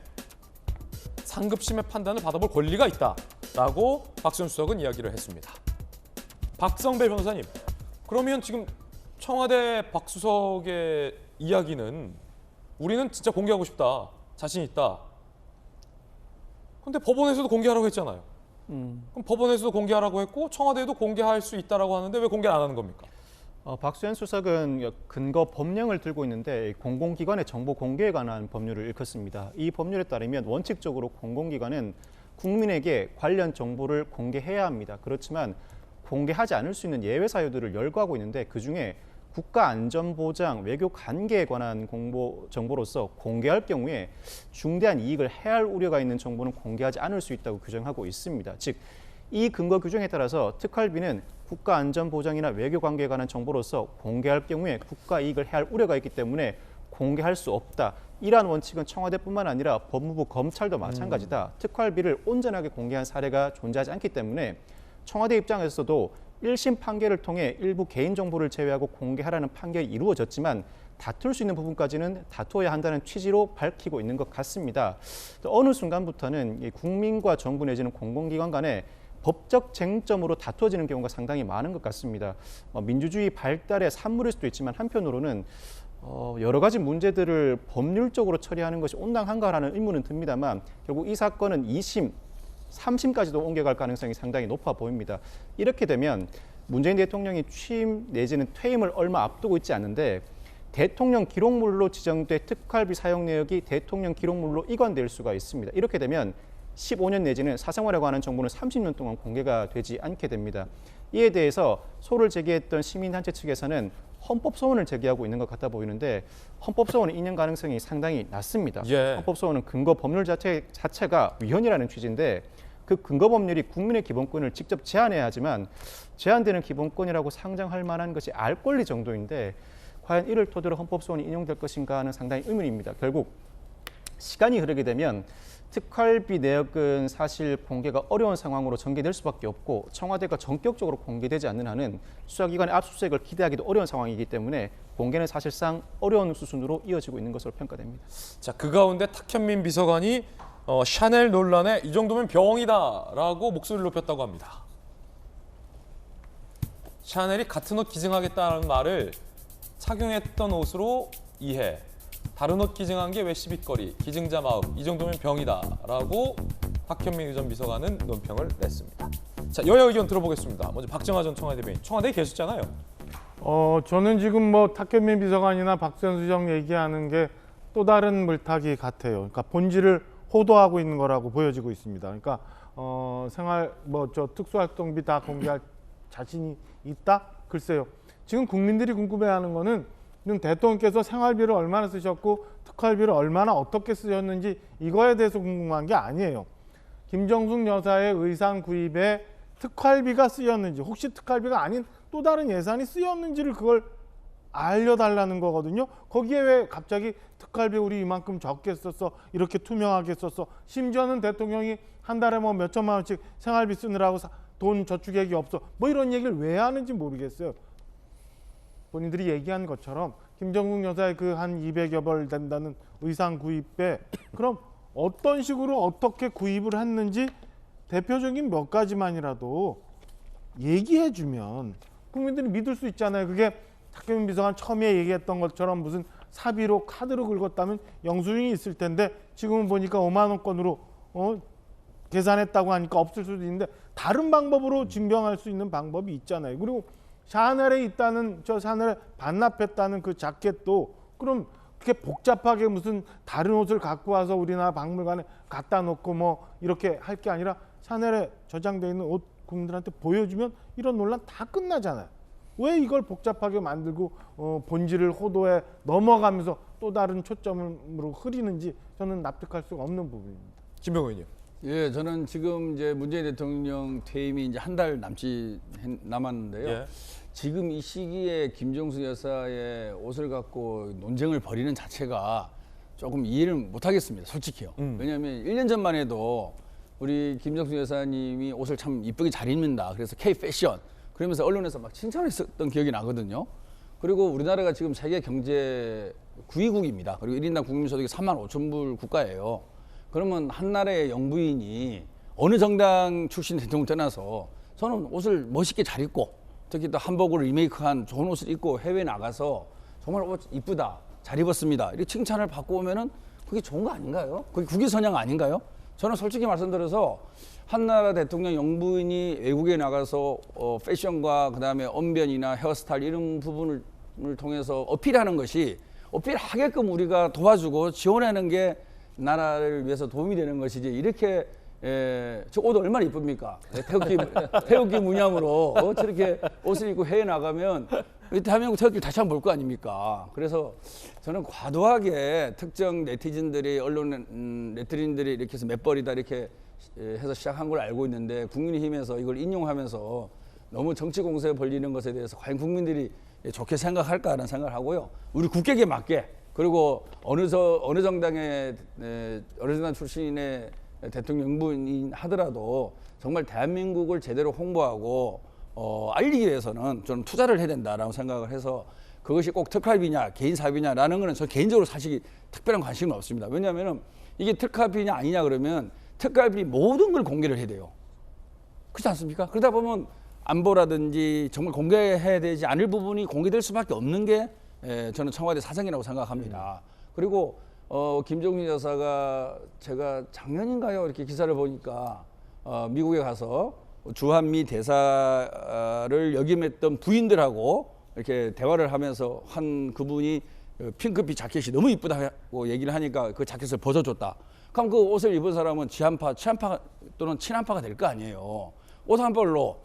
상급심의 판단을 받아볼 권리가 있다라고 박수현 수석은 이야기를 했습니다. 박성배 변호사님, 그러면 지금 청와대 박 수석의 이야기는 우리는 진짜 공개하고 싶다, 자신 있다. 근데 법원에서도 공개하라고 했잖아요. 그럼 법원에서도 공개하라고 했고 청와대에도 공개할 수 있다라고 하는데 왜 공개를 안 하는 겁니까? 박수현 수석은 근거 법령을 들고 있는데 공공기관의 정보 공개에 관한 법률을 일컫습니다. 이 법률에 따르면 원칙적으로 공공기관은 국민에게 관련 정보를 공개해야 합니다. 그렇지만 공개하지 않을 수 있는 예외 사유들을 열거하고 있는데 그중에 국가안전보장, 외교관계에 관한 정보로서 공개할 경우에 중대한 이익을 해할 우려가 있는 정보는 공개하지 않을 수 있다고 규정하고 있습니다. 즉, 이 근거 규정에 따라서 특활비는 국가안전보장이나 외교관계에 관한 정보로서 공개할 경우에 국가 이익을 해할 우려가 있기 때문에 공개할 수 없다. 이러한 원칙은 청와대뿐만 아니라 법무부, 검찰도 마찬가지다. 특활비를 온전하게 공개한 사례가 존재하지 않기 때문에 청와대 입장에서도 1심 판결을 통해 일부 개인정보를 제외하고 공개하라는 판결이 이루어졌지만 다툴 수 있는 부분까지는 다투어야 한다는 취지로 밝히고 있는 것 같습니다. 어느 순간부터는 국민과 정부 내지는 공공기관 간에 법적 쟁점으로 다투어지는 경우가 상당히 많은 것 같습니다. 민주주의 발달의 산물일 수도 있지만 한편으로는 여러 가지 문제들을 법률적으로 처리하는 것이 온당한가라는 의문은 듭니다만 결국 이 사건은 2심, 3심까지도 옮겨갈 가능성이 상당히 높아 보입니다. 이렇게 되면 문재인 대통령이 취임 내지는 퇴임을 얼마 앞두고 있지 않은데 대통령 기록물로 지정된 특활비 사용 내역이 대통령 기록물로 이관될 수가 있습니다. 이렇게 되면 15년 내지는 사생활에 관한 정보는 30년 동안 공개가 되지 않게 됩니다. 이에 대해서 소를 제기했던 시민단체 측에서는 헌법소원을 제기하고 있는 것 같아 보이는데 헌법소원을 인용 가능성이 상당히 낮습니다. 헌법소원은 근거 법률 자체가 위헌이라는 취지인데 그 근거 법률이 국민의 기본권을 직접 제한해야 하지만 제한되는 기본권이라고 상정할 만한 것이 알 권리 정도인데 과연 이를 토대로 헌법소원이 인용될 것인가 하는 상당히 의문입니다. 결국 시간이 흐르게 되면 특활비 내역은 사실 공개가 어려운 상황으로 전개될 수밖에 없고 청와대가 전격적으로 공개되지 않는 한은 수사기관의 압수수색을 기대하기도 어려운 상황이기 때문에 공개는 사실상 어려운 수순으로 이어지고 있는 것으로 평가됩니다. 자, 그 가운데 탁현민 비서관이 샤넬 논란에 이 정도면 병이다라고 목소리를 높였다고 합니다. 샤넬이 같은 옷 기증하겠다는 말을 착용했던 옷으로 이해. 다른 옷 기증한 게 왜 시비거리, 기증자 마음, 이 정도면 병이다라고 탁현민 전 비서관은 논평을 냈습니다. 자, 여야 의견 들어보겠습니다. 먼저 박정하 전 청와대 대변인, 청와대에 계셨잖아요. 저는 지금 탁현민 비서관이나 박수현 수석 얘기하는 게 또 다른 물타기 같아요. 그러니까 본질을 호도하고 있는 거라고 보여지고 있습니다. 그러니까 생활 특수활동비 다 공개할 자신이 있다? 글쎄요. 지금 국민들이 궁금해하는 거는 대통령께서 생활비를 얼마나 쓰셨고 특활비를 얼마나 어떻게 쓰셨는지 이거에 대해서 궁금한 게 아니에요. 김정숙 여사의 의상 구입에 특활비가 쓰였는지 혹시 특활비가 아닌 또 다른 예산이 쓰였는지를 그걸 알려달라는 거거든요. 거기에 왜 갑자기 특활비 우리 이만큼 적게 썼어, 이렇게 투명하게 썼어, 심지어는 대통령이 한 달에 몇 천만 원씩 생활비 쓰느라고 돈 저축액이 없어, 이런 얘기를 왜 하는지 모르겠어요. 본인들이 얘기한 것처럼 김정숙 여사의 그 한 200여 벌 된다는 의상 구입에 그럼 어떤 식으로 어떻게 구입을 했는지 대표적인 몇 가지만이라도 얘기해주면 국민들이 믿을 수 있잖아요. 그게 탁현민 비서관 처음에 얘기했던 것처럼 무슨 사비로 카드로 긁었다면 영수증이 있을 텐데 지금은 보니까 5만 원권으로 계산했다고 하니까 없을 수도 있는데 다른 방법으로 증명할 수 있는 방법이 있잖아요. 그리고 샤넬에 있다는 샤넬에 반납했다는 그 자켓도 그럼 그렇게 복잡하게 무슨 다른 옷을 갖고 와서 우리나라 박물관에 갖다 놓고 뭐 이렇게 할 게 아니라 샤넬에 저장돼 있는 옷 국민들한테 보여주면 이런 논란 다 끝나잖아요. 왜 이걸 복잡하게 만들고 본질을 호도에 넘어가면서 또 다른 초점으로 흐리는지 저는 납득할 수가 없는 부분입니다. 김병호 의원님. 예, 저는 지금 이제 문재인 대통령 퇴임이 이제 한 달 남았는데요. 예. 지금 이 시기에 김정숙 여사의 옷을 갖고 논쟁을 벌이는 자체가 조금 이해를 못 하겠습니다. 솔직히요. 왜냐하면 1년 전만 해도 우리 김정숙 여사님이 옷을 참 이쁘게 잘 입는다. 그래서 K 패션 그러면서 언론에서 막 칭찬했었던 기억이 나거든요. 그리고 우리나라가 지금 세계 경제 9위국입니다. 그리고 1인당 국민소득이 35,000불 국가예요. 그러면 한 나라의 영부인이 어느 정당 출신 대통령 떠나서 저는 옷을 멋있게 잘 입고 특히 또 한복으로 리메이크한 좋은 옷을 입고 해외에 나가서 정말 옷 이쁘다, 잘 입었습니다. 이렇게 칭찬을 받고 오면은 그게 좋은 거 아닌가요? 그게 국위선양 아닌가요? 저는 솔직히 말씀드려서 한나라 대통령 영부인이 외국에 나가서 패션과 그다음에 언변이나 헤어스타일 이런 부분을 통해서 어필하는 것이 어필하게끔 우리가 도와주고 지원하는 게 나라를 위해서 도움이 되는 것이지 이렇게 저 옷 얼마나 이쁩니까? 태극기 문양으로 저렇게 옷을 입고 해외 나가면 대한민국 태극기를 다시 한번 볼 거 아닙니까? 그래서 저는 과도하게 특정 네티즌들이 언론 네티즌들이 이렇게 해서 맷벌이다 이렇게 해서 시작한 걸 알고 있는데 국민의힘에서 이걸 인용하면서 너무 정치 공세에 벌리는 것에 대해서 과연 국민들이 좋게 생각할까라는 생각을 하고요. 우리 국격에 맞게 그리고 어느 정당의 어느 정당 출신의 대통령 영부인 하더라도 정말 대한민국을 제대로 홍보하고 알리기 위해서는 좀 투자를 해야 된다라고 생각을 해서 그것이 꼭 특활비냐 개인 사비냐라는 거는 저 개인적으로 사실 특별한 관심은 없습니다. 왜냐하면 이게 특활비냐 아니냐 그러면 특활비 모든 걸 공개를 해야 돼요. 그렇지 않습니까? 그러다 보면 안보라든지 정말 공개해야 되지 않을 부분이 공개될 수밖에 없는 게 저는 청와대 사정이라고 생각합니다. 그리고 김정숙 여사가 제가 작년인가요? 이렇게 기사를 보니까 미국에 가서 주한미 대사를 역임했던 부인들하고 이렇게 대화를 하면서 한 그분이 핑크빛 자켓이 너무 이쁘다고 얘기를 하니까 그 자켓을 벗어줬다. 그럼 그 옷을 입은 사람은 치안파 또는 친한파가 될 거 아니에요. 옷 한 벌로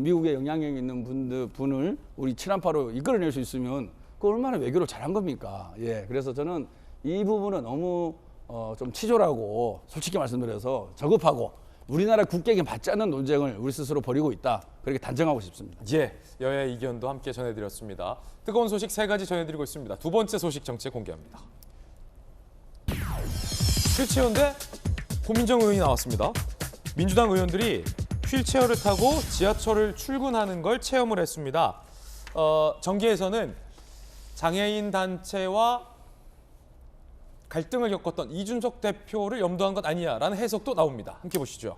미국에 영향력 있는 분을 우리 친한파로 이끌어낼 수 있으면 그 얼마나 외교를 잘한 겁니까? 예, 그래서 저는 이 부분은 너무 좀 치졸하고 솔직히 말씀드려서 저급하고 우리나라 국격에 맞지 않는 논쟁을 우리 스스로 벌이고 있다. 그렇게 단정하고 싶습니다. 예, 여야의 의견도 함께 전해드렸습니다. 뜨거운 소식 3가지 전해드리고 있습니다. 두 번째 소식 정체 공개합니다. 휠체어인데 고민정 의원이 나왔습니다. 민주당 의원들이 휠체어를 타고 지하철을 출근하는 걸 체험을 했습니다. 정계에서는 장애인 단체와 갈등을 겪었던 이준석 대표를 염두한 것 아니냐라는 해석도 나옵니다. 함께 보시죠.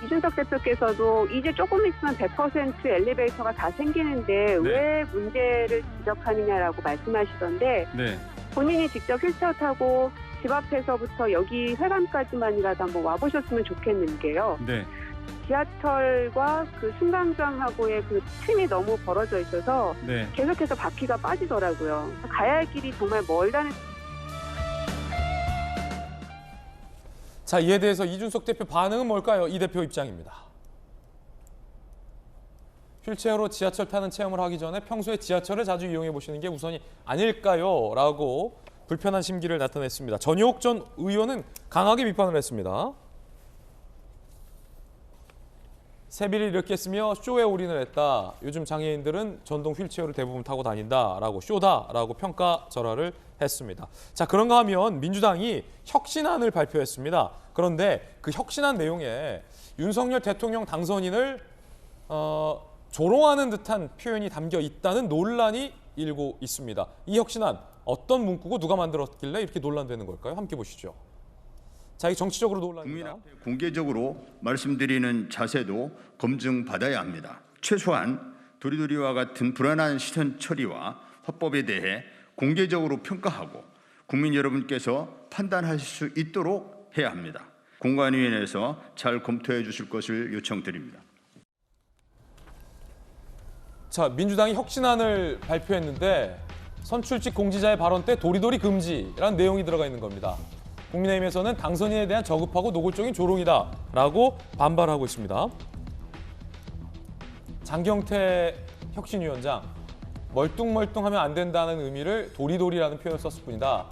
이준석 대표께서도 이제 조금 있으면 100% 엘리베이터가 다 생기는데 왜 문제를 지적하느냐라고 말씀하시던데 본인이 직접 휠체어 타고 집 앞에서부터 여기 회관까지만이라도 한번 와보셨으면 좋겠는 게요. 지하철과 그 승강장하고의 그 틈이 너무 벌어져 있어서 계속해서 바퀴가 빠지더라고요. 가야 할 길이 정말 멀다는. 자, 이에 대해서 이준석 대표 반응은 뭘까요? 이 대표 입장입니다. 휠체어로 지하철 타는 체험을 하기 전에 평소에 지하철을 자주 이용해 보시는 게 우선이 아닐까요? 라고 불편한 심기를 나타냈습니다. 전효옥 전 의원은 강하게 비판을 했습니다. 세비를 이렇게 쓰며 쇼에 올인을 했다. 요즘 장애인들은 전동 휠체어를 대부분 타고 다닌다라고 쇼다라고 평가절하를 했습니다. 자, 그런가 하면 민주당이 혁신안을 발표했습니다. 그런데 그 혁신안 내용에 윤석열 대통령 당선인을 조롱하는 듯한 표현이 담겨 있다는 논란이 일고 있습니다. 이 혁신안 어떤 문구고 누가 만들었길래 이렇게 논란되는 걸까요? 함께 보시죠. 자, 이 정치적으로 논란입니다. 국민 앞에 공개적으로 말씀드리는 자세도 검증받아야 합니다. 최소한 도리도리와 같은 불안한 시선 처리와 화법에 대해 공개적으로 평가하고 국민 여러분께서 판단하실 수 있도록 해야 합니다. 공관위원회에서 잘 검토해 주실 것을 요청드립니다. 자, 민주당이 혁신안을 발표했는데 선출직 공지자의 발언 때 도리도리 금지라는 내용이 들어가 있는 겁니다. 국민의힘에서는 당선인에 대한 저급하고 노골적인 조롱이다라고 반발하고 있습니다. 장경태 혁신위원장, 멀뚱멀뚱하면 안 된다는 의미를 도리도리라는 표현을 썼을 뿐이다.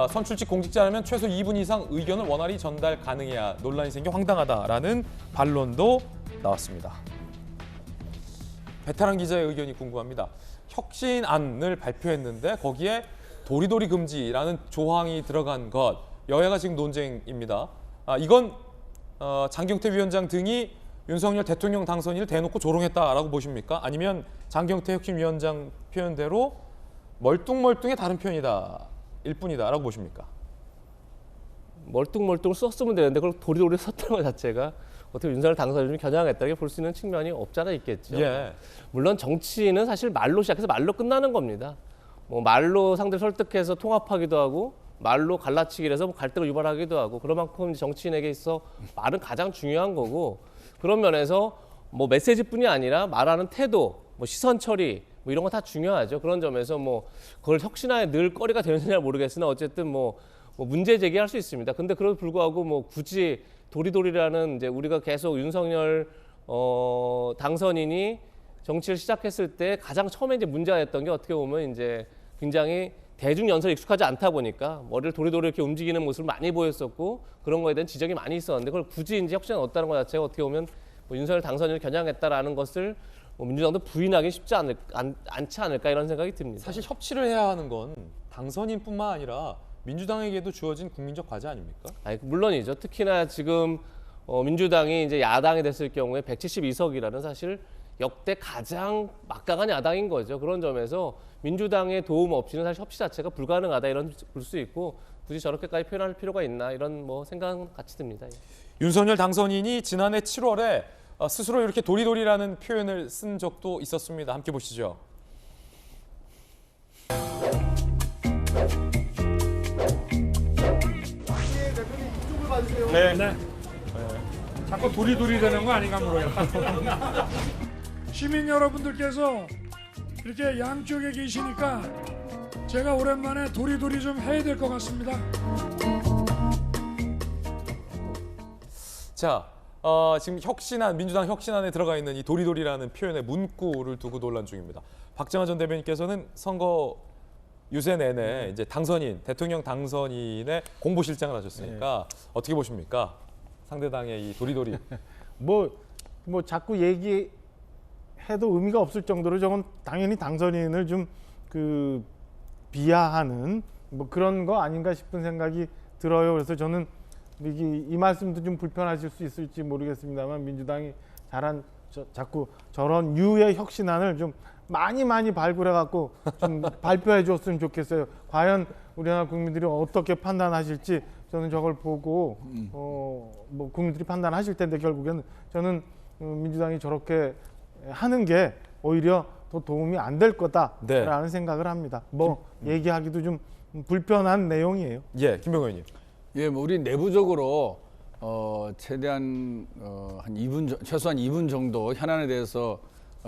선출직 공직자라면 최소 2분 이상 의견을 원활히 전달 가능해야 논란이 생겨 황당하다라는 반론도 나왔습니다. 베테랑 기자의 의견이 궁금합니다. 혁신안을 발표했는데 거기에 도리도리 금지라는 조항이 들어간 것, 여야가 지금 논쟁입니다. 이건 장경태 위원장 등이 윤석열 대통령 당선인을 대놓고 조롱했다라고 보십니까? 아니면 장경태 혁신위원장 표현대로 멀뚱멀뚱의 다른 표현이다, 일뿐이다라고 보십니까? 멀뚱멀뚱을 썼으면 되는데 그걸 도리도리 썼다는 것 자체가 어떻게 윤석열 당선인을 겨냥했다고 볼 수 있는 측면이 없잖아 있겠죠. 예. 물론 정치는 사실 말로 시작해서 말로 끝나는 겁니다. 뭐 말로 상대를 설득해서 통합하기도 하고 말로 갈라치기를 해서 갈등을 유발하기도 하고 그런 만큼 정치인에게 있어 말은 가장 중요한 거고 그런 면에서 뭐 메시지뿐이 아니라 말하는 태도, 뭐 시선 처리 뭐 이런 거 다 중요하죠. 그런 점에서 뭐 그걸 혁신화에 늘 거리가 되는지는 모르겠으나 어쨌든 뭐 문제 제기할 수 있습니다. 근데 그럼에도 불구하고 뭐 굳이 도리도리라는 이제 우리가 계속 윤석열 당선인이 정치를 시작했을 때 가장 처음에 이제 문제가 됐던 게 어떻게 보면 이제 굉장히 대중 연설에 익숙하지 않다 보니까 머리를 도리도리 이렇게 움직이는 모습을 많이 보였었고 그런 거에 대한 지적이 많이 있었는데 그걸 굳이 이제 혁신을 얻었다는 것 자체가 어떻게 보면 뭐 윤석열 당선인을 겨냥했다라는 것을 민주당도 부인하기 쉽지 않지 않을까 이런 생각이 듭니다. 사실 협치를 해야 하는 건 당선인뿐만 아니라 민주당에게도 주어진 국민적 과제 아닙니까? 아니, 물론이죠. 특히나 지금 민주당이 이제 야당이 됐을 경우에 172석이라는 사실 역대 가장 막강한 야당인 거죠. 그런 점에서 민주당의 도움 없이는 사실 협치 자체가 불가능하다 이런 볼 수 있고 굳이 저렇게까지 표현할 필요가 있나 이런 뭐 생각은 같이 듭니다. 윤석열 당선인이 지난해 7월에 스스로 이렇게 도리도리라는 표현을 쓴 적도 있었습니다. 함께 보시죠. 네. 자꾸 도리도리 되는 거 아닌가 모르겠다. 시민 여러분들께서 이렇게 양쪽에 계시니까 제가 오랜만에 도리도리 좀 해야 될 것 같습니다. 자, 지금 혁신안, 민주당 혁신안에 들어가 있는 이 도리도리라는 표현의 문구를 두고 논란 중입니다. 박정환 전 대변인께서는 선거 유세 내내 이제 당선인, 대통령 당선인의 공보실장을 하셨으니까 어떻게 보십니까? 상대당의 이 도리도리. 뭐 자꾸 얘기해도 의미가 없을 정도로 저건 당연히 당선인을 좀 비하하는 뭐 그런 거 아닌가 싶은 생각이 들어요. 그래서 저는 이 말씀도 좀 불편하실 수 있을지 모르겠습니다만 민주당이 자꾸 저런 유의 혁신안을 좀 많이 발굴해 갖고 좀 발표해 줬으면 좋겠어요. 과연 우리나라 국민들이 어떻게 판단하실지 저는 저걸 보고 뭐 국민들이 판단하실 텐데 결국에는 저는 민주당이 저렇게 하는 게 오히려 더 도움이 안 될 거다라는 생각을 합니다. 얘기하기도 좀 불편한 내용이에요. 예, 김병호 의원님. 예, 뭐 우리 내부적으로 최대한 한 2분 최소한 2분 정도 현안에 대해서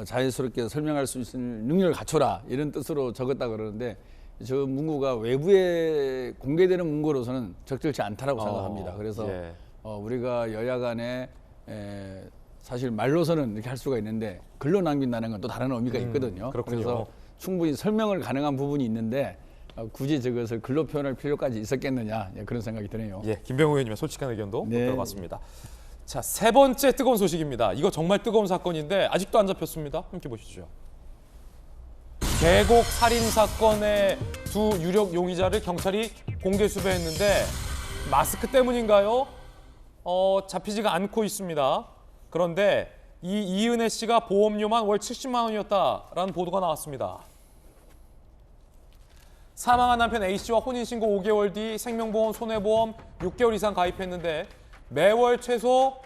자연스럽게 설명할 수 있는 능력을 갖춰라 이런 뜻으로 적었다 그러는데 저 문구가 외부에 공개되는 문구로서는 적절치 않다라고 생각합니다. 그래서 우리가 여야 간에 사실 말로서는 이렇게 할 수가 있는데 글로 남긴다는 건 또 다른 의미가 있거든요. 그래서 충분히 설명을 가능한 부분이 있는데 굳이 저것을 글로 표현할 필요까지 있었겠느냐 그런 생각이 드네요. 예, 김병호 의원님의 솔직한 의견도 들어봤습니다. 자, 세 번째 뜨거운 소식입니다. 이거 정말 뜨거운 사건인데 아직도 안 잡혔습니다. 함께 보시죠. 계곡 살인 사건의 두 유력 용의자를 경찰이 공개 수배했는데 마스크 때문인가요? 잡히지가 않고 있습니다. 그런데 이 이은혜 씨가 보험료만 월 70만 원이었다라는 보도가 나왔습니다. 사망한 남편 A씨와 혼인신고 5개월 뒤 생명보험, 손해보험 6개월 이상 가입했는데 매월 최소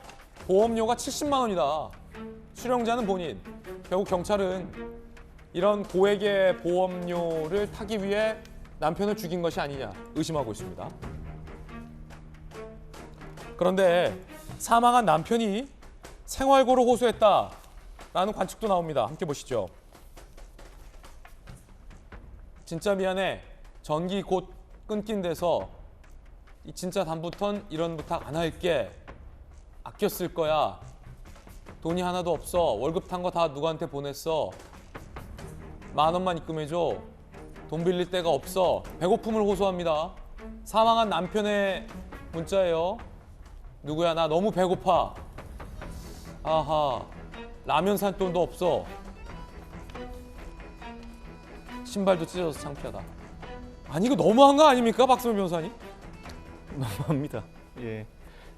보험료가 70만 원이다. 수령자는 본인. 결국 경찰은 이런 고액의 보험료를 타기 위해 남편을 죽인 것이 아니냐 의심하고 있습니다. 그런데 사망한 남편이 생활고를 호소했다라는 관측도 나옵니다. 함께 보시죠. 진짜 미안해. 전기 곧 끊긴 데서 진짜 다음부턴 이런 부탁 안 할게. 아껴 쓸 거야. 돈이 하나도 없어. 월급 탄 거 다 누구한테 보냈어. 10,000원만 입금해줘. 돈 빌릴 데가 없어. 배고픔을 호소합니다. 사망한 남편의 문자예요. 누구야? 나 너무 배고파. 아하. 라면 살 돈도 없어. 신발도 찢어져서 창피하다. 아니 이거 너무한 거 아닙니까, 박수민 변호사님? 너무합니다. 예.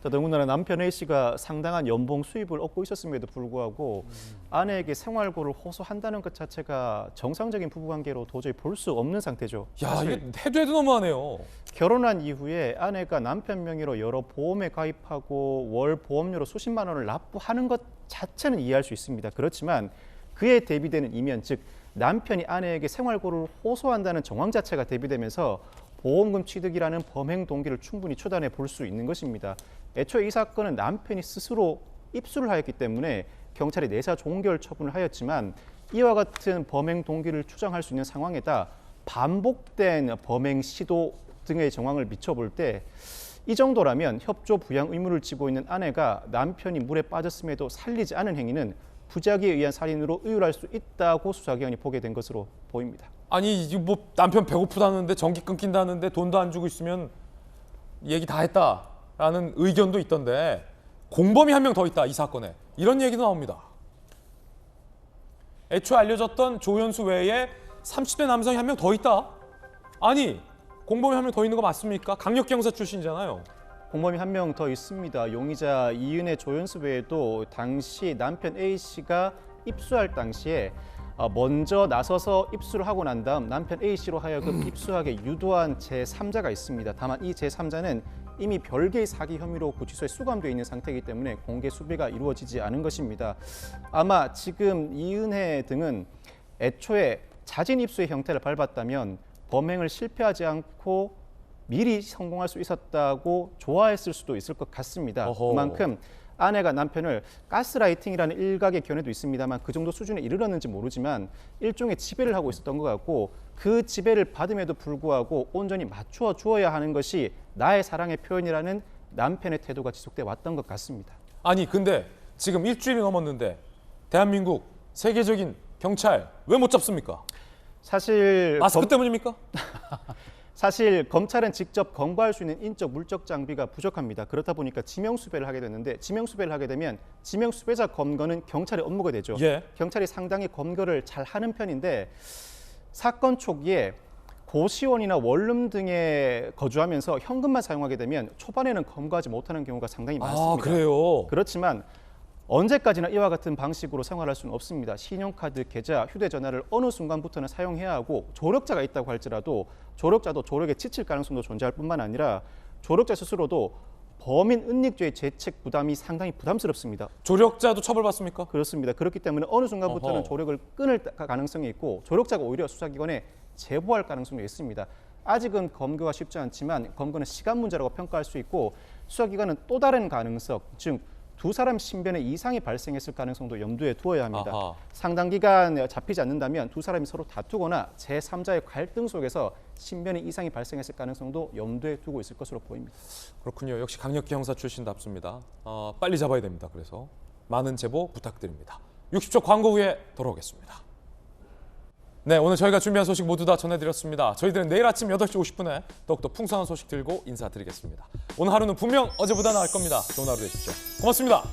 더군다나 남편 A씨가 상당한 연봉 수입을 얻고 있었음에도 불구하고 아내에게 생활고를 호소한다는 것 자체가 정상적인 부부관계로 도저히 볼 수 없는 상태죠. 야, 이게 해도 너무하네요. 결혼한 이후에 아내가 남편 명의로 여러 보험에 가입하고 월 보험료로 수십만 원을 납부하는 것 자체는 이해할 수 있습니다. 그렇지만 그에 대비되는 이면, 즉 남편이 아내에게 생활고를 호소한다는 정황 자체가 대비되면서 보험금 취득이라는 범행 동기를 충분히 추단해 볼 수 있는 것입니다. 애초에 이 사건은 남편이 스스로 입수를 하였기 때문에 경찰이 내사 종결 처분을 하였지만 이와 같은 범행 동기를 추정할 수 있는 상황에다 반복된 범행 시도 등의 정황을 미쳐볼 때 이 정도라면 협조 부양 의무를 지고 있는 아내가 남편이 물에 빠졌음에도 살리지 않은 행위는 부작위에 의한 살인으로 의율할 수 있다고 수사기관이 보게 된 것으로 보입니다. 아니 뭐 남편 배고프다는데 전기 끊긴다는데 돈도 안 주고 있으면 얘기 다 했다라는 의견도 있던데 공범이 한 명 더 있다 이 사건에 이런 얘기도 나옵니다. 애초에 알려졌던 조연수 외에 30대 남성이 한 명 더 있다? 아니 공범이 한 명 더 있는 거 맞습니까? 강력기 형사 출신이잖아요. 공범이 한 명 더 있습니다. 용의자 이은혜 조연수 외에도 당시 남편 A씨가 입수할 당시에 먼저 나서서 입수를 하고 난 다음 남편 A씨로 하여금 입수하게 유도한 제3자가 있습니다. 다만 이 제3자는 이미 별개의 사기 혐의로 구치소에 수감되어 있는 상태이기 때문에 공개 수배가 이루어지지 않은 것입니다. 아마 지금 이은혜 등은 애초에 자진 입수의 형태를 밟았다면 범행을 실패하지 않고 미리 성공할 수 있었다고 좋아했을 수도 있을 것 같습니다. 어허. 그만큼 아내가 남편을 가스라이팅이라는 일각의 견해도 있습니다만 그 정도 수준에 이르렀는지 모르지만 일종의 지배를 하고 있었던 것 같고 그 지배를 받음에도 불구하고 온전히 맞추어 주어야 하는 것이 나의 사랑의 표현이라는 남편의 태도가 지속돼 왔던 것 같습니다. 아니 근데 지금 일주일이 넘었는데 대한민국 세계적인 경찰 왜 못 잡습니까? 사실 마스크 때문입니까? 사실 검찰은 직접 검거할 수 있는 인적 물적 장비가 부족합니다. 그렇다 보니까 지명수배를 하게 됐는데 지명수배를 하게 되면 지명수배자 검거는 경찰의 업무가 되죠. 예. 경찰이 상당히 검거를 잘 하는 편인데 사건 초기에 고시원이나 원룸 등에 거주하면서 현금만 사용하게 되면 초반에는 검거하지 못하는 경우가 상당히 많습니다. 아 그래요? 그렇지만 언제까지나 이와 같은 방식으로 생활할 수는 없습니다. 신용카드, 계좌, 휴대전화를 어느 순간부터는 사용해야 하고 조력자가 있다고 할지라도 조력자도 조력에 지칠 가능성도 존재할 뿐만 아니라 조력자 스스로도 범인 은닉죄의 죄책 부담이 상당히 부담스럽습니다. 조력자도 처벌받습니까? 그렇습니다. 그렇기 때문에 어느 순간부터는 어허. 조력을 끊을 가능성이 있고 조력자가 오히려 수사기관에 제보할 가능성도 있습니다. 아직은 검거가 쉽지 않지만 검거는 시간 문제라고 평가할 수 있고 수사기관은 또 다른 가능성, 즉 두 사람 신변에 이상이 발생했을 가능성도 염두에 두어야 합니다. 아하. 상당 기간 잡히지 않는다면 두 사람이 서로 다투거나 제3자의 갈등 속에서 신변에 이상이 발생했을 가능성도 염두에 두고 있을 것으로 보입니다. 그렇군요. 역시 강력기 형사 출신답습니다. 빨리 잡아야 됩니다. 그래서 많은 제보 부탁드립니다. 60초 광고 후에 돌아오겠습니다. 네, 오늘 저희가 준비한 소식 모두 다 전해드렸습니다. 저희들은 내일 아침 8시 50분에 더욱더 풍성한 소식 들고 인사드리겠습니다. 오늘 하루는 분명 어제보다 나을 겁니다. 좋은 하루 되십시오. 고맙습니다.